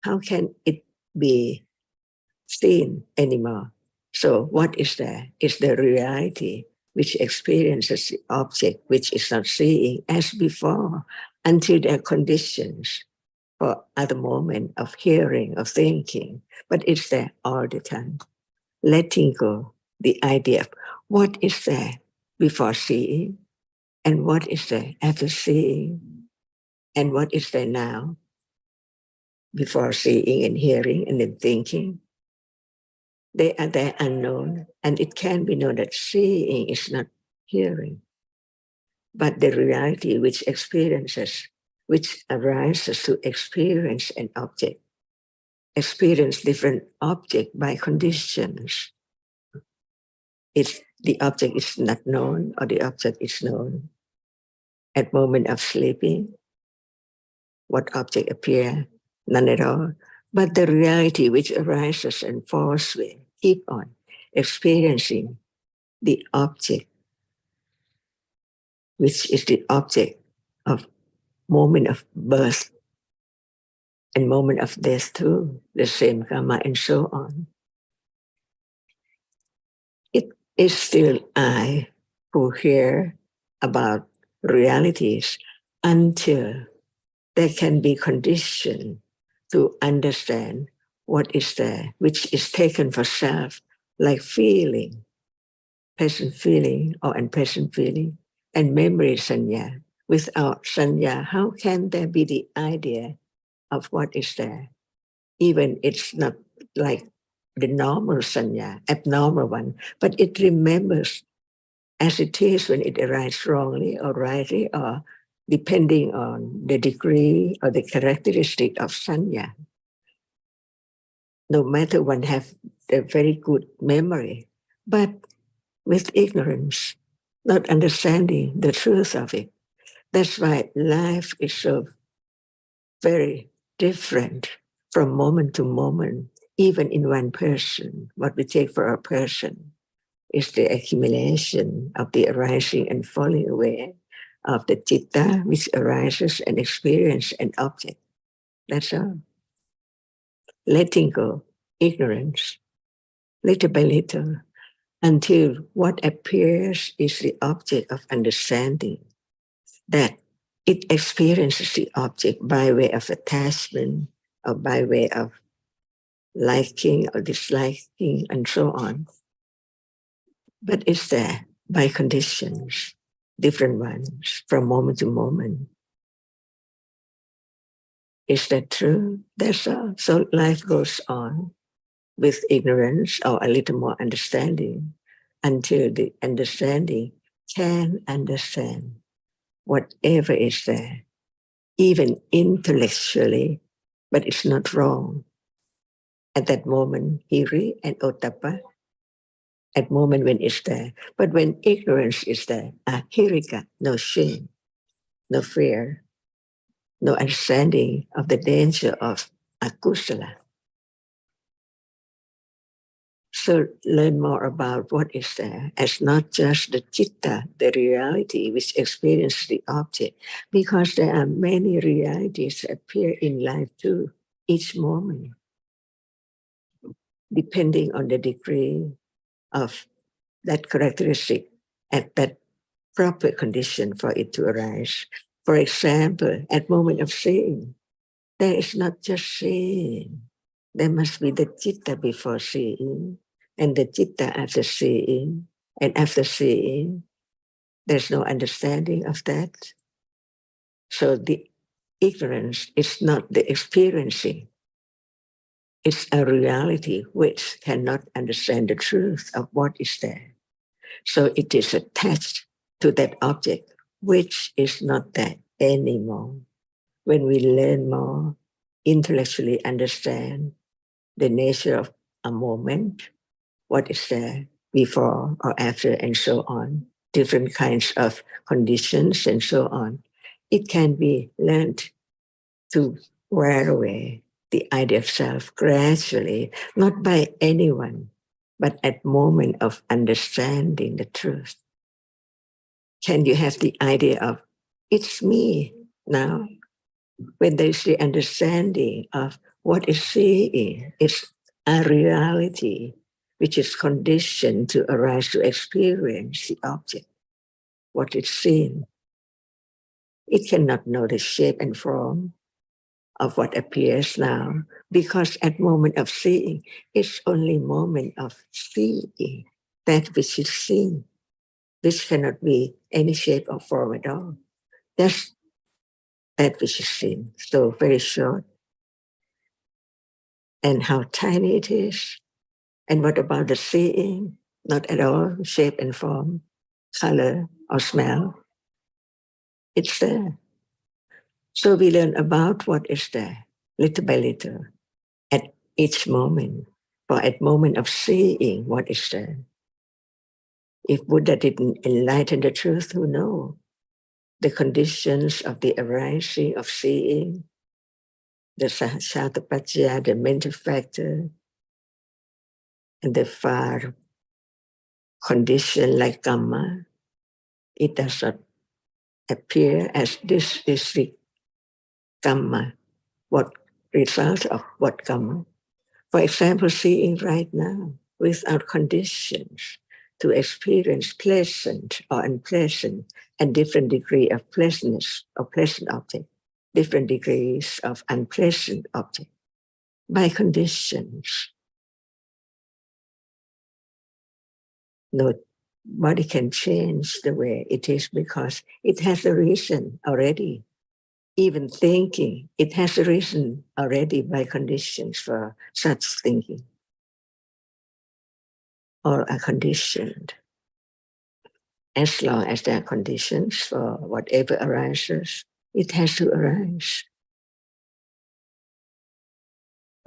E: how can it be seen anymore? So what is there? Is the reality which experiences the object which is not seeing as before, until there are conditions for other moment of hearing, of thinking, but it's there all the time. Letting go the idea of what is there before seeing, and what is there after seeing, and what is there now before seeing and hearing and then thinking. They are there unknown, and it can be known that seeing is not hearing, but the reality which experiences, which arises to experience an object, experience different object by conditions. If the object is not known or the object is known. At moment of sleeping, what object appear? None at all. But the reality which arises and falls with, keep on experiencing the object, which is the object of moment of birth and moment of death too, the same karma and so on. It is still I who hear about realities until there can be condition to understand what is there, which is taken for self, like feeling, present feeling or unpresent feeling, and memory sanya. Without sanya, how can there be the idea of what is there? Even it's not like the normal sanya, abnormal one, but it remembers as it is when it arises wrongly or rightly, or depending on the degree or the characteristic of sanya. No matter one have a very good memory, but with ignorance, not understanding the truth of it. That's why life is so very different from moment to moment, even in one person. What we take for a person is the accumulation of the arising and falling away of the citta, which arises and experiences an object. That's all. Letting go ignorance, little by little, until what appears is the object of understanding, that it experiences the object by way of attachment or by way of liking or disliking and so on. But it's there by conditions, different ones, from moment to moment. Is that true? That's all. So life goes on with ignorance or a little more understanding until the understanding can understand whatever is there, even intellectually, but it's not wrong. At that moment, hiri and ottappa, at moment when it's there. But when ignorance is there, ahirika, no shame, no fear, no understanding of the danger of akusala. So learn more about what is there as not just the citta, the reality which experiences the object, because there are many realities that appear in life too, each moment, depending on the degree of that characteristic at that proper condition for it to arise. For example, at moment of seeing, there is not just seeing. There must be the citta before seeing, and the citta after seeing, and after seeing, there's no understanding of that. So the ignorance is not the experiencing. It's a reality which cannot understand the truth of what is there. So it is attached to that object, which is not that anymore. When we learn more, intellectually understand the nature of a moment, what is there before or after, and so on, different kinds of conditions, and so on, it can be learned to wear away the idea of self gradually, not by anyone, but at moment of understanding the truth. Can you have the idea of, it's me now? When there's the understanding of what is seeing, it's a reality which is conditioned to arise to experience the object, what it's seen. It cannot know the shape and form of what appears now, because at moment of seeing, it's only moment of seeing that which is seen, which cannot be any shape or form at all. That's that which is seen. So very short. And how tiny it is. And what about the seeing? Not at all shape and form, color or smell. It's there. So we learn about what is there, little by little, at each moment. For at moment of seeing what is there. If Buddha didn't enlighten the truth, who knows? The conditions of the arising of seeing, the sahasatapacchaya, the mental factor, and the far condition like karma, it does not appear as this is the karma, what result of what karma. For example, seeing right now without conditions to experience pleasant or unpleasant and different degree of pleasantness or pleasant object, different degrees of unpleasant object by conditions. Nobody can change the way it is because it has a reason already. Even thinking, it has a reason already by conditions for such thinking. All are conditioned. As long as there are conditions for whatever arises, it has to arise.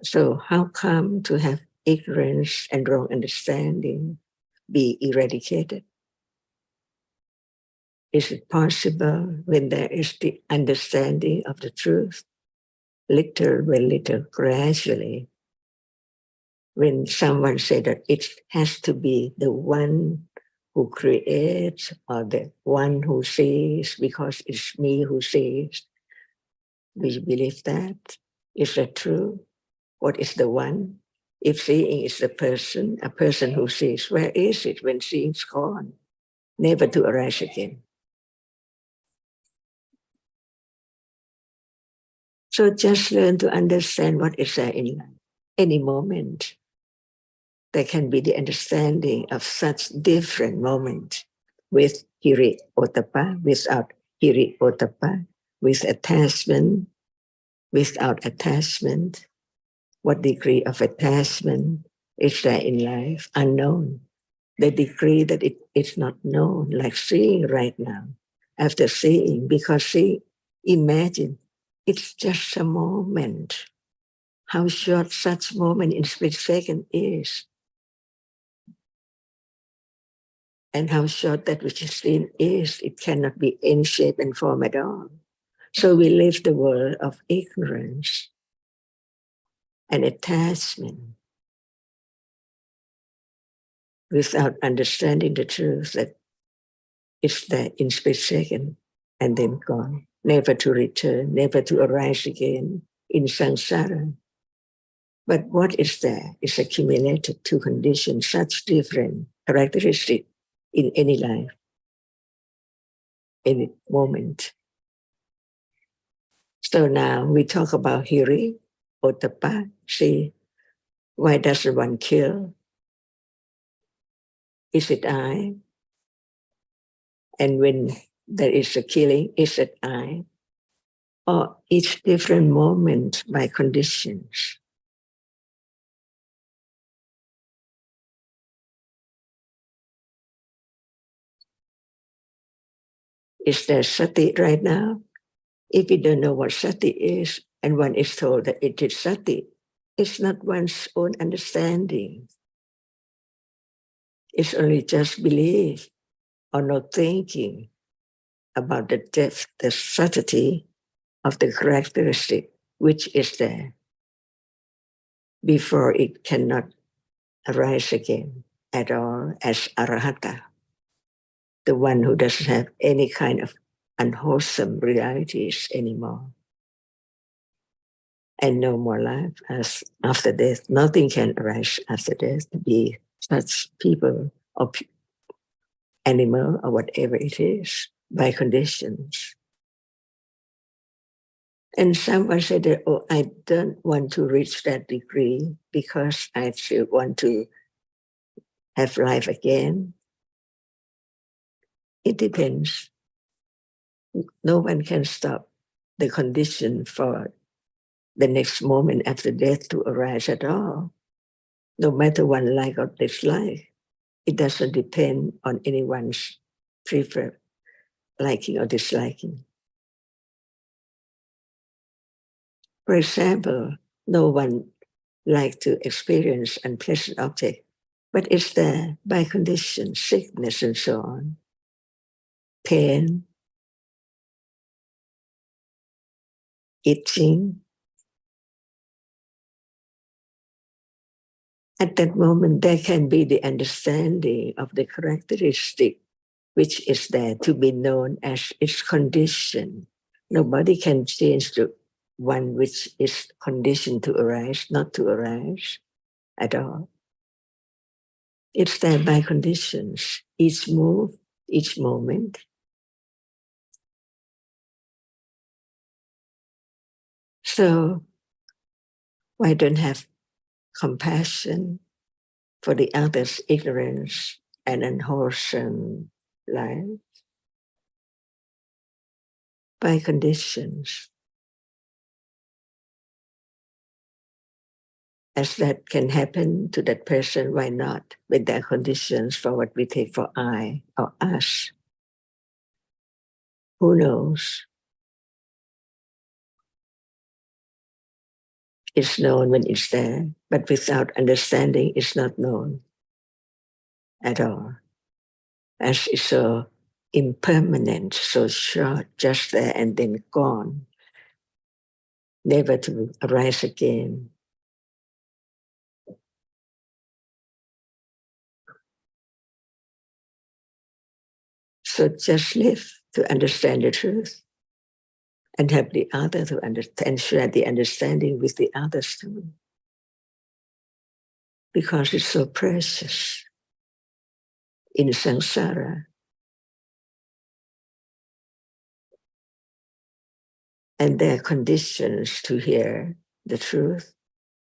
E: So how come to have ignorance and wrong understanding be eradicated? Is it possible when there is the understanding of the truth, little by little, gradually, when someone said that it has to be the one who creates or the one who sees because it's me who sees, do you believe that? Is that true? What is the one? If seeing is a person who sees, where is it when seeing's gone? Never to arise again. So just learn to understand what is there in life. Any moment, there can be the understanding of such different moments with hiri ottappa, without hiri ottappa, with attachment, without attachment. What degree of attachment is there in life? Unknown. The degree that it is not known, like seeing right now. After seeing, because see, imagine, it's just a moment. How short such moment in split second is. And how short that which is seen is, it cannot be any shape and form at all. So we live the world of ignorance and attachment without understanding the truth that it's there in split second and then gone, never to return, never to arise again in samsara. But what is there is accumulated to condition such different characteristics in any life, any moment. So now we talk about hiri, ottappa. See, why doesn't one kill? Is it I? And when there is a killing, is it I? Or each different moment by conditions? Is there sati right now? If we don't know what sati is, and one is told that it is sati, it's not one's own understanding. It's only just belief or not thinking about the depth, the subtlety of the characteristic which is there before it cannot arise again at all as arahata, the one who doesn't have any kind of unwholesome realities anymore. And no more life as after death. Nothing can arise after death to be such people or animal or whatever it is by conditions. And someone said that, oh, I don't want to reach that degree because I still want to have life again. It depends. No one can stop the condition for the next moment after death to arise at all, no matter one like or dislike. It doesn't depend on anyone's preferred liking or disliking. For example, no one likes to experience unpleasant object, but it's there by condition, sickness and so on, pain, itching. At that moment, there can be the understanding of the characteristic which is there to be known as its condition. Nobody can change the one which is conditioned to arise, not to arise at all. It's there by conditions, each move, each moment. So why don't have compassion for the other's ignorance and unwholesome life? By conditions. As that can happen to that person, why not? With their conditions for what we take for I or us. Who knows? It's known when it's there, but without understanding, it's not known at all. As it's so impermanent, so short, just there and then gone, never to arise again. So just live to understand the truth and help the other to understand, share the understanding with the others too. because it's so precious in samsara. And there are conditions to hear the truth,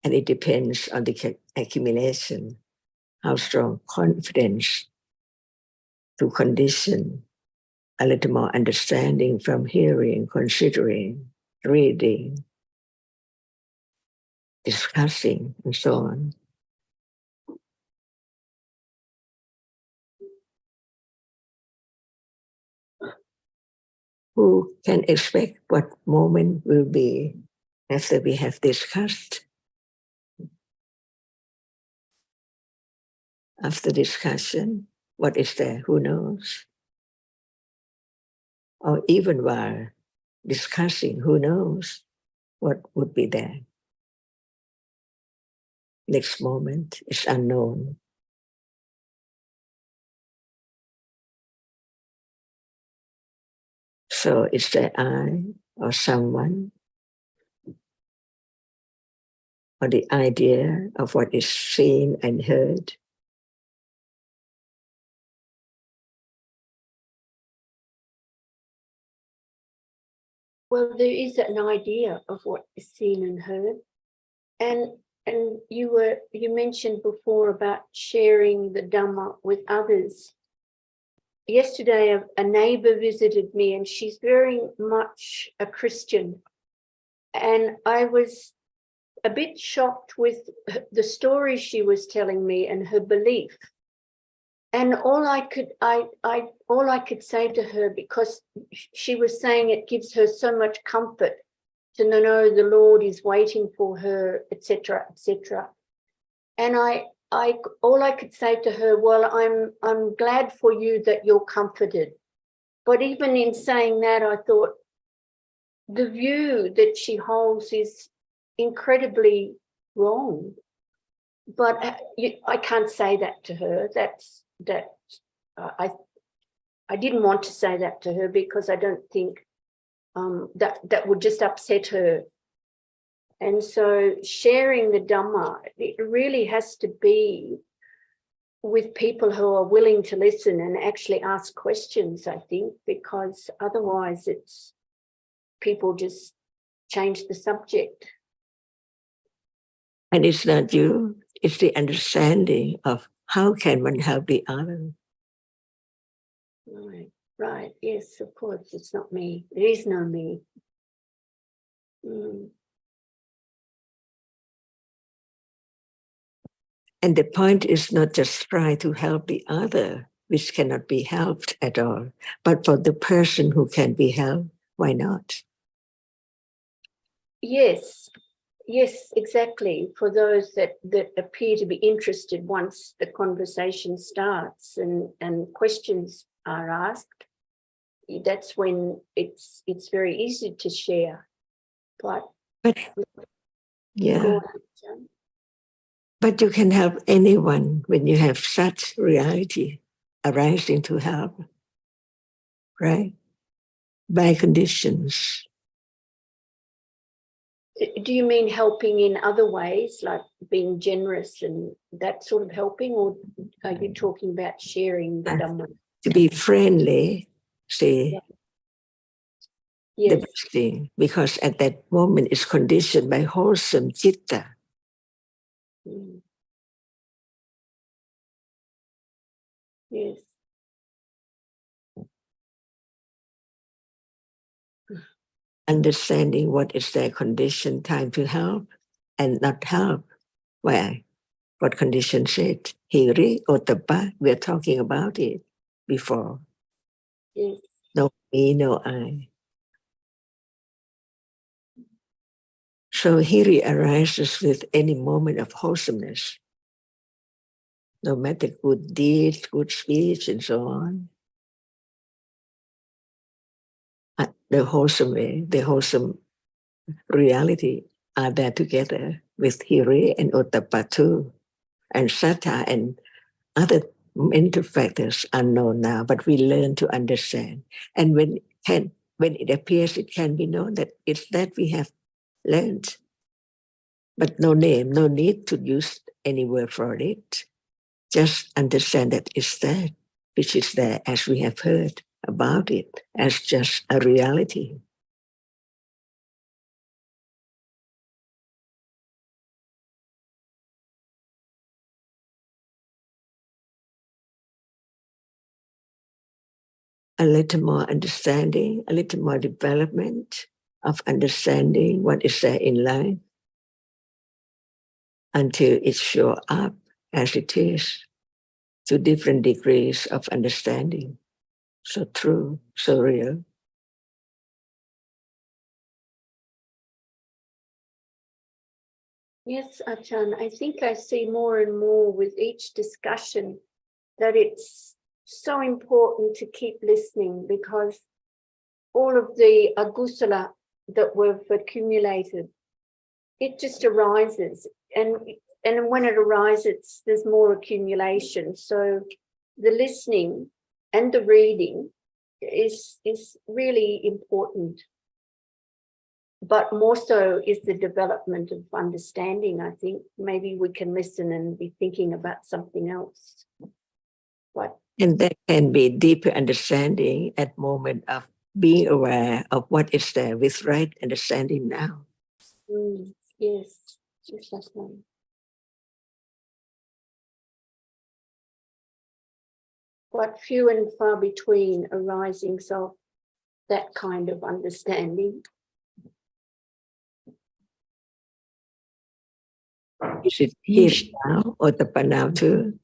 E: and it depends on the accumulation, how strong confidence to condition, a little more understanding from hearing, considering, reading, discussing, and so on. Who can expect what moment will be after we have discussed? After discussion, what is there? Who knows? Or even while discussing, who knows what would be there? Next moment is unknown. So is there I or someone, or the idea of what is seen and heard?
G: Well, there is an idea of what is seen and heard. And you mentioned before about sharing the Dhamma with others. Yesterday, a neighbor visited me, and she's very much a Christian. And I was a bit shocked with the story she was telling me and her belief. And all I could say to her, because she was saying it gives her so much comfort to know the Lord is waiting for her, etc., etc. And all I could say to her, well, I'm glad for you that you're comforted. But even in saying that, I thought the view that she holds is incredibly wrong. But I can't say that to her. I didn't want to say that to her because I don't think that would just upset her. And so sharing the Dhamma, it really has to be with people who are willing to listen and actually ask questions, I think, because otherwise it's people just change the subject.
E: And it's not you, it's the understanding of how can one help the other.
G: Right, yes, of course, it's not me. There is no me.
E: And the point is not just try to help the other, which cannot be helped at all, but for the person who can be helped, why not?
G: Yes, exactly. For those that appear to be interested once the conversation starts and questions are asked, that's when it's very easy to share. But
E: yeah. But you can help anyone when you have such reality arising to help, right? By conditions.
G: Do you mean helping in other ways, like being generous and that sort of helping, or are you talking about sharing the Dhamma?
E: To be friendly, see,
G: yes.
E: The best thing, because at that moment it's conditioned by wholesome citta.
G: Yes.
E: Understanding what is their condition, time to help and not help. Why? What condition said? Hiri, Ottappa, we're talking about it before.
G: Yes.
E: No me, no I. So Hiri arises with any moment of wholesomeness, no matter good deeds, good speech, and so on. The wholesome way, the wholesome reality are there together with Hiri and Ottappa too. And Sattha and other mental factors are known now, but we learn to understand. And when it appears, it can be known that it's that we have learned. but no name, no need to use any word for it. Just understand that it's there, which is there as we have heard about it, as just a reality. A little more understanding, a little more development of understanding what is there in life until it shows up as it is to different degrees of understanding. So true, so real.
G: Yes, Ajahn, I think I see more and more with each discussion that it's so important to keep listening, because all of the agusala that we've accumulated, it just arises, and when it arises, there's more accumulation. So the listening and the reading is really important, but more so is the development of understanding. I think maybe we can listen and be thinking about something else.
E: And there can be deeper understanding at moment of being aware of what is there with right understanding now.
G: Yes, that's one. But few and far between arisings of that kind of understanding.
E: Is it here now or the now too?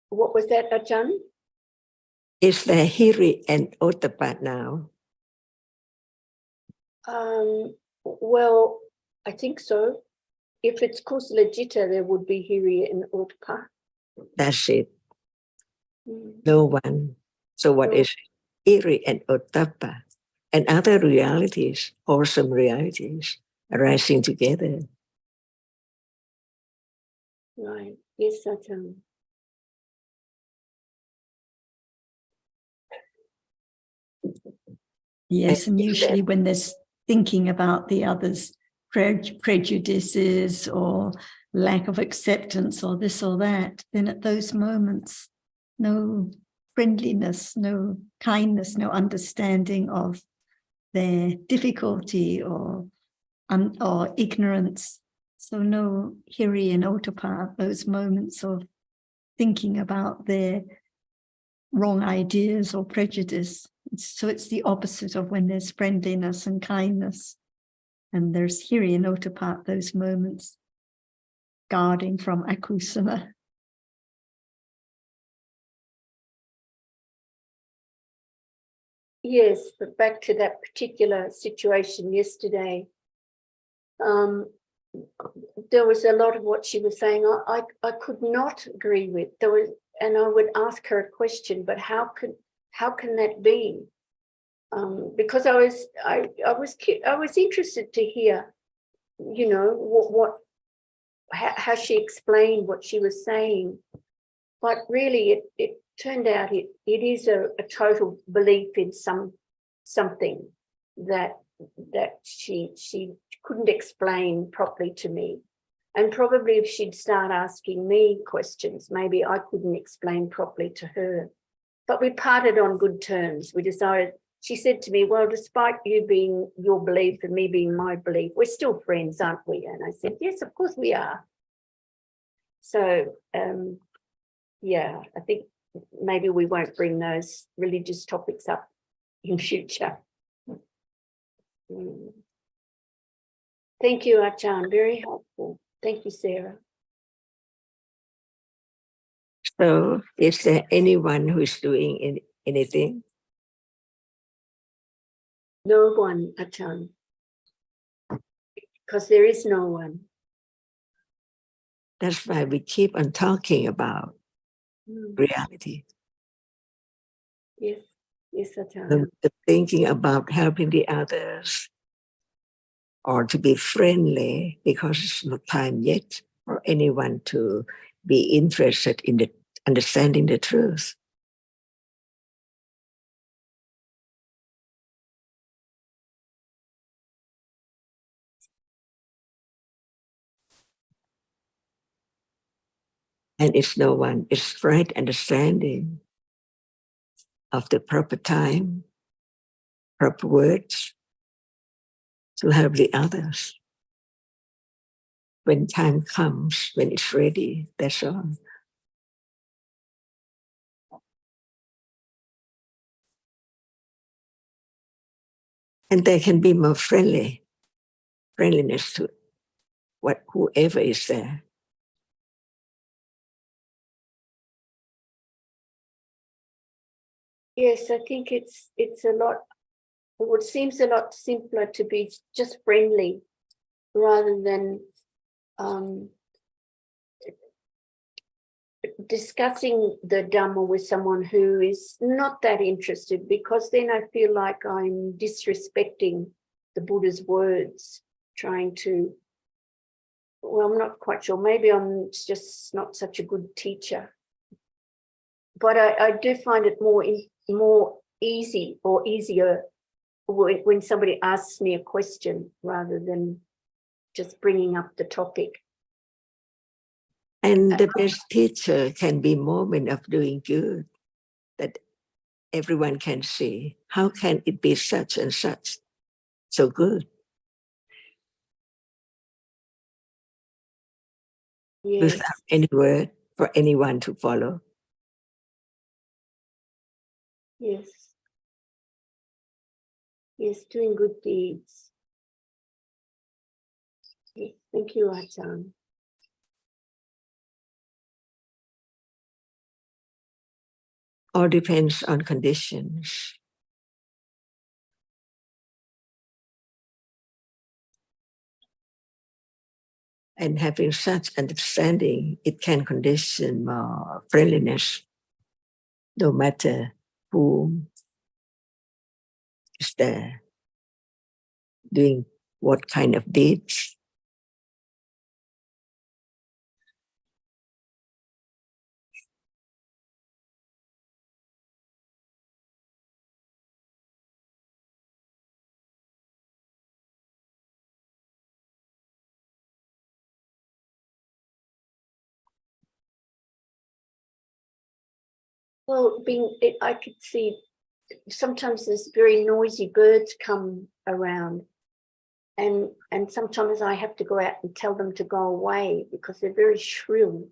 G: What was that, Ajahn?
E: Is there hiri and ottappa now?
G: Well, I think so. If it's kusala jitta, there would be hiri and ottappa.
E: That's it. No one. So what is hiri and ottappa? And other realities, awesome realities, arising together.
G: Right. Yes, Ajahn.
A: Yes, and usually when there's thinking about the other's prejudices or lack of acceptance or this or that, then at those moments, no friendliness, no kindness, no understanding of their difficulty or ignorance. So no hiri and ottappa, those moments of thinking about their wrong ideas or prejudice. So it's the opposite of when there's friendliness and kindness. And there's hiri and ottappa, those moments, guarding from akusala.
G: Yes, but back to that particular situation yesterday, there was a lot of what she was saying I could not agree with. There was, and I would ask her a question, but how can that be? Because I was interested to hear, you know, how she explained what she was saying, but really it turned out it is a total belief in something that she couldn't explain properly to me. And probably if she'd start asking me questions, maybe I couldn't explain properly to her. But we parted on good terms. We decided, she said to me, well, despite you being your belief and me being my belief, we're still friends, aren't we? And I said, yes, of course we are. So, yeah, I think maybe we won't bring those religious topics up in future. Thank you, Ajahn. Very helpful. Thank you, Sarah.
E: So is there anyone who is doing anything?
G: No one, Ajahn. Because there is no one.
E: That's why we keep on talking about reality.
G: Yes, yes, Ajahn.
E: The thinking about helping the others or to be friendly, because it's not time yet for anyone to be interested in the understanding the truth. And it's no one, it's right understanding of the proper time, proper words to help the others. When time comes, when it's ready, that's all. And they can be more friendliness to whoever is there.
G: Yes, I think it's a lot. It seems a lot simpler to be just friendly rather than discussing the Dhamma with someone who is not that interested, because then I feel like I'm disrespecting the Buddha's words, trying to, well, I'm not quite sure. Maybe I'm just not such a good teacher. But I do find it more easy or easier when somebody asks me a question rather than just bringing up the topic.
E: And the best teacher can be moment of doing good that everyone can see. How can it be such and such so good?
G: Yes.
E: Without any word for anyone to follow.
G: Yes. Yes, doing good deeds. Yes, thank you, Ajahn.
E: All depends on conditions. And having such understanding, it can condition more friendliness, no matter who is there doing what kind of deeds.
G: Well, I could see sometimes there's very noisy birds come around, and sometimes I have to go out and tell them to go away because they're very shrill.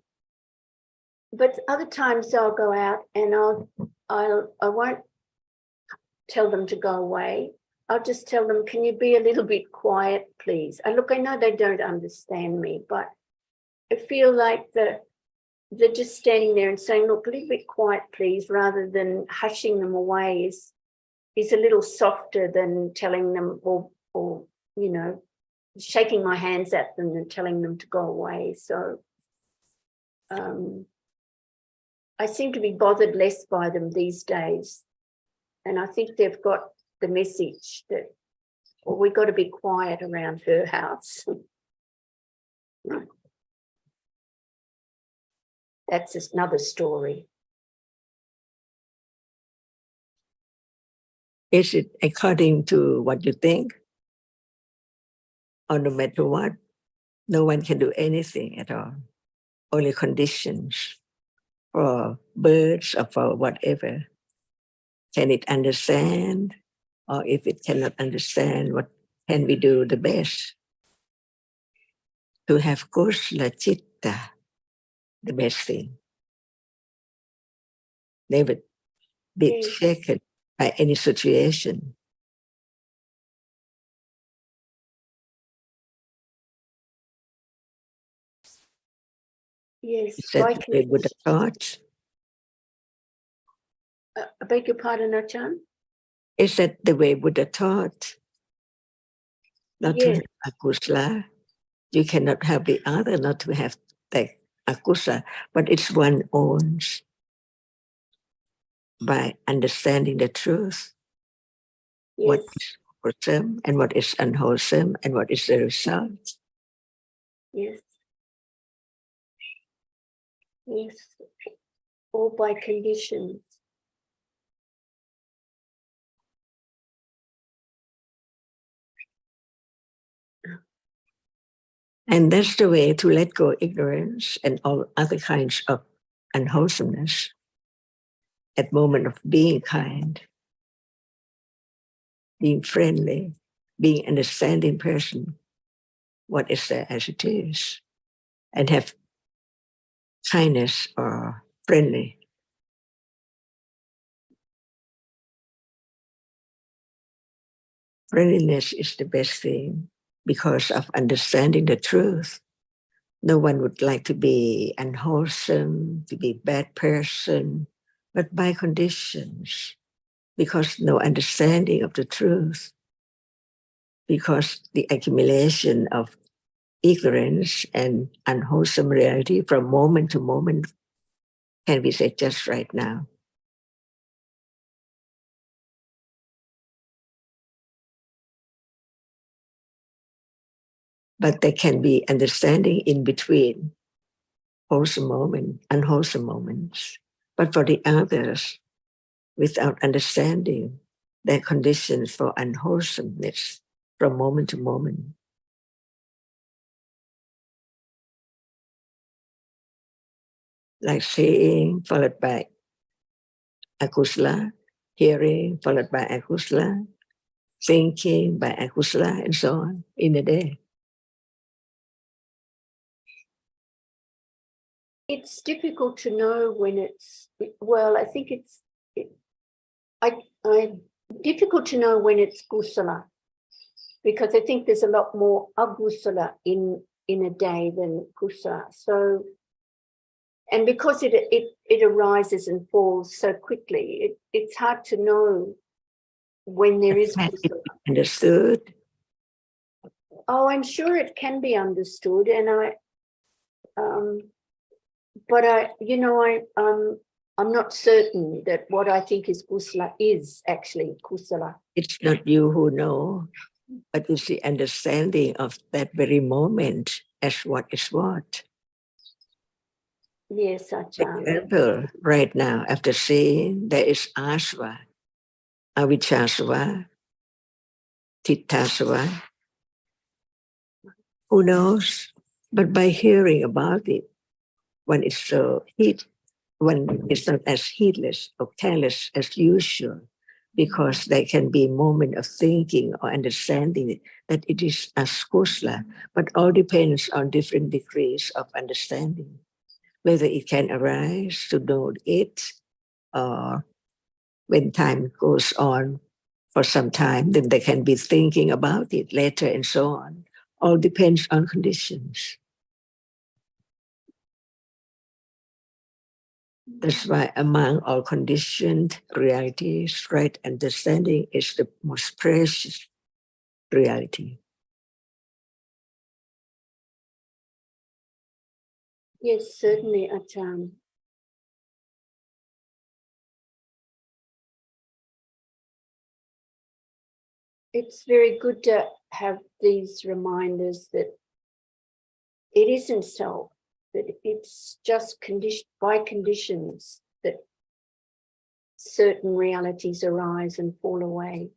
G: But other times I'll go out and I won't tell them to go away. I'll just tell them, can you be a little bit quiet, please? I know they don't understand me, but I feel like they're just standing there and saying, look, a little bit quiet, please, rather than hushing them away is a little softer than telling them or you know, shaking my hands at them and telling them to go away. So I seem to be bothered less by them these days. And I think they've got the message that, well, we've got to be quiet around her house. That's another story.
E: Is it according to what you think? Or no matter what, no one can do anything at all. Only conditions for birds or for whatever. Can it understand? Or if it cannot understand, what can we do the best? To have kusala chitta, the best thing. Never be shaken by any situation.
G: Yes.
E: Is that the way Buddha taught?
G: I beg your pardon, Ajahn?
E: Is that the way Buddha taught? Not to
G: Yes.
E: have akusala. You cannot have the other, not to have the akusa, but it's one owns by understanding the truth.
G: Yes.
E: What is wholesome and what is unwholesome and what is the result.
G: Yes. Yes. All by conditions.
E: And that's the way to let go ignorance and all other kinds of unwholesomeness at moment of being kind, being friendly, being understanding person, what is there as it is, and have kindness or friendly. Friendliness is the best thing because of understanding the truth. No one would like to be unwholesome, to be bad person, but by conditions, because no understanding of the truth, because the accumulation of ignorance and unwholesome reality from moment to moment can be said just right now. But there can be understanding in between wholesome moment, unwholesome moments. But for the others, without understanding their conditions for unwholesomeness from moment to moment. Like seeing followed by akusala, hearing followed by akusala, thinking by akusala, and so on in a day.
G: It's difficult to know when it's, well, I think it's, difficult to know when it's kusala, because I think there's a lot more agusala in a day than kusala. So, and because it arises and falls so quickly, it's hard to know when there is kusala.
E: Understood?
G: Oh, I'm sure it can be understood, and but I'm not certain that what I think is kusala is actually kusala.
E: It's not you who know, but it's the understanding of that very moment as what is what.
G: Yes,
E: For
G: Ajahn.
E: example, right now, after seeing there is asva, avijjasva, tittasva, who knows? But by hearing about it, when it's so when it's not as heedless or careless as usual, because there can be a moment of thinking or understanding that it is as kusala, but all depends on different degrees of understanding, whether it can arise to know it, or when time goes on for some time, then they can be thinking about it later and so on. All depends on conditions. That's why among all conditioned realities, right understanding is the most precious reality.
G: Yes, certainly, Ajahn. It's very good to have these reminders that it isn't self, that it's just by conditions that certain realities arise and fall away.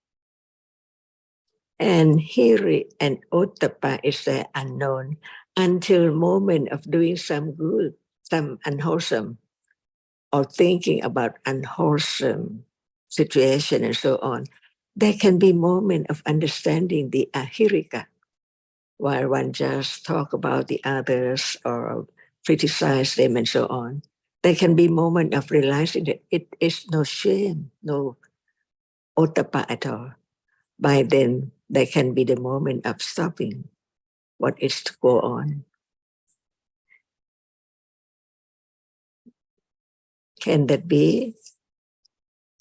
E: And hiri and ottappa is the unknown until moment of doing some good, some unwholesome, or thinking about unwholesome situation and so on. There can be moment of understanding the ahirika, while one just talk about the others or criticize them and so on. There can be moment of realizing that it is no shame, no ottappa at all. By then, there can be the moment of stopping what is to go on. Can that be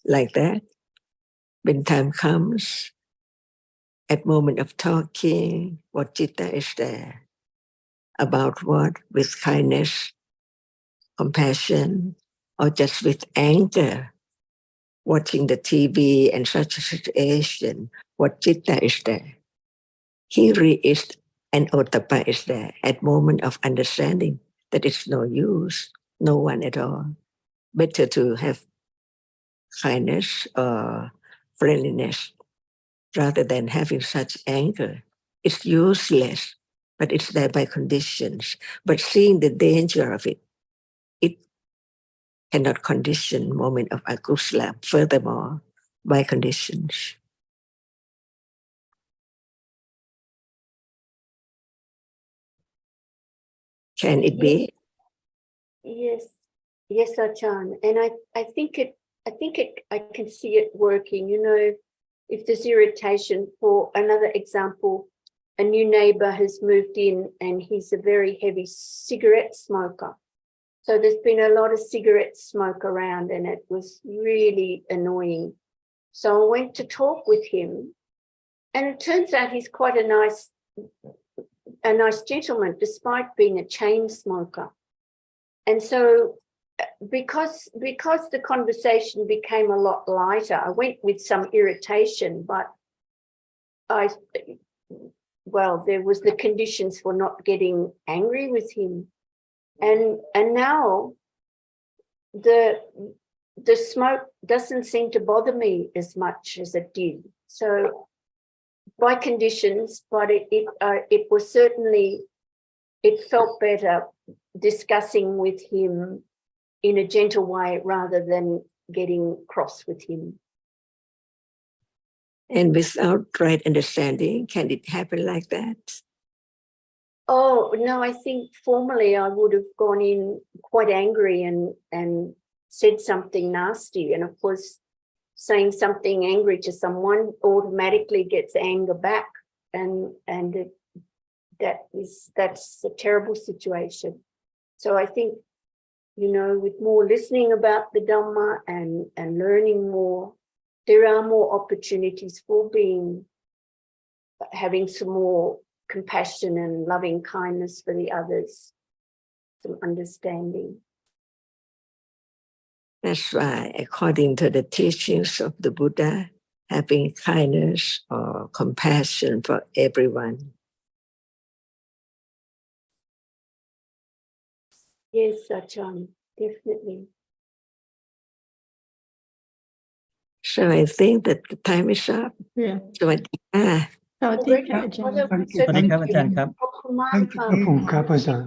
E: like that? When time comes, at moment of talking, what citta is there? About what? With kindness, compassion, or just with anger? Watching the TV and such a situation, what citta is there? Hiri is and ottappa is there at moment of understanding that it's no use, no one at all. Better to have kindness or friendliness rather than having such anger. It's useless. but it's there by conditions. But seeing the danger of it, it cannot condition moment of akusala furthermore by conditions. Can it be?
G: Yes, yes, Ajahn. And I think I can see it working. You know, if there's irritation, for another example, a new neighbor has moved in and he's a very heavy cigarette smoker. So there's been a lot of cigarette smoke around and it was really annoying. So I went to talk with him and it turns out he's quite a nice gentleman despite being a chain smoker. And so because the conversation became a lot lighter, I went with some irritation, but there was the conditions for not getting angry with him. And now the smoke doesn't seem to bother me as much as it did. So by conditions, but it was certainly, it felt better discussing with him in a gentle way rather than getting cross with him.
E: And without right understanding, can it happen like that?
G: Oh, no, I think formally I would have gone in quite angry and said something nasty. And of course, saying something angry to someone automatically gets anger back. And that's a terrible situation. So I think, you know, with more listening about the Dhamma and learning more, there are more opportunities for having some more compassion and loving kindness for the others, some understanding.
E: That's why, according to the teachings of the Buddha, having kindness or compassion for everyone.
G: Yes, Ajahn, definitely.
E: So I think that the time is up.
A: Yeah.
E: สวัสดีค่ะ
A: Sawadee ka, Ajahn.
G: Thank
H: you. สวัสดีครับอาจารย์ครับ
G: ขอบคุณมาก
H: Thank you.
G: ค่ะ
H: ขอบคุณครับอาจารย์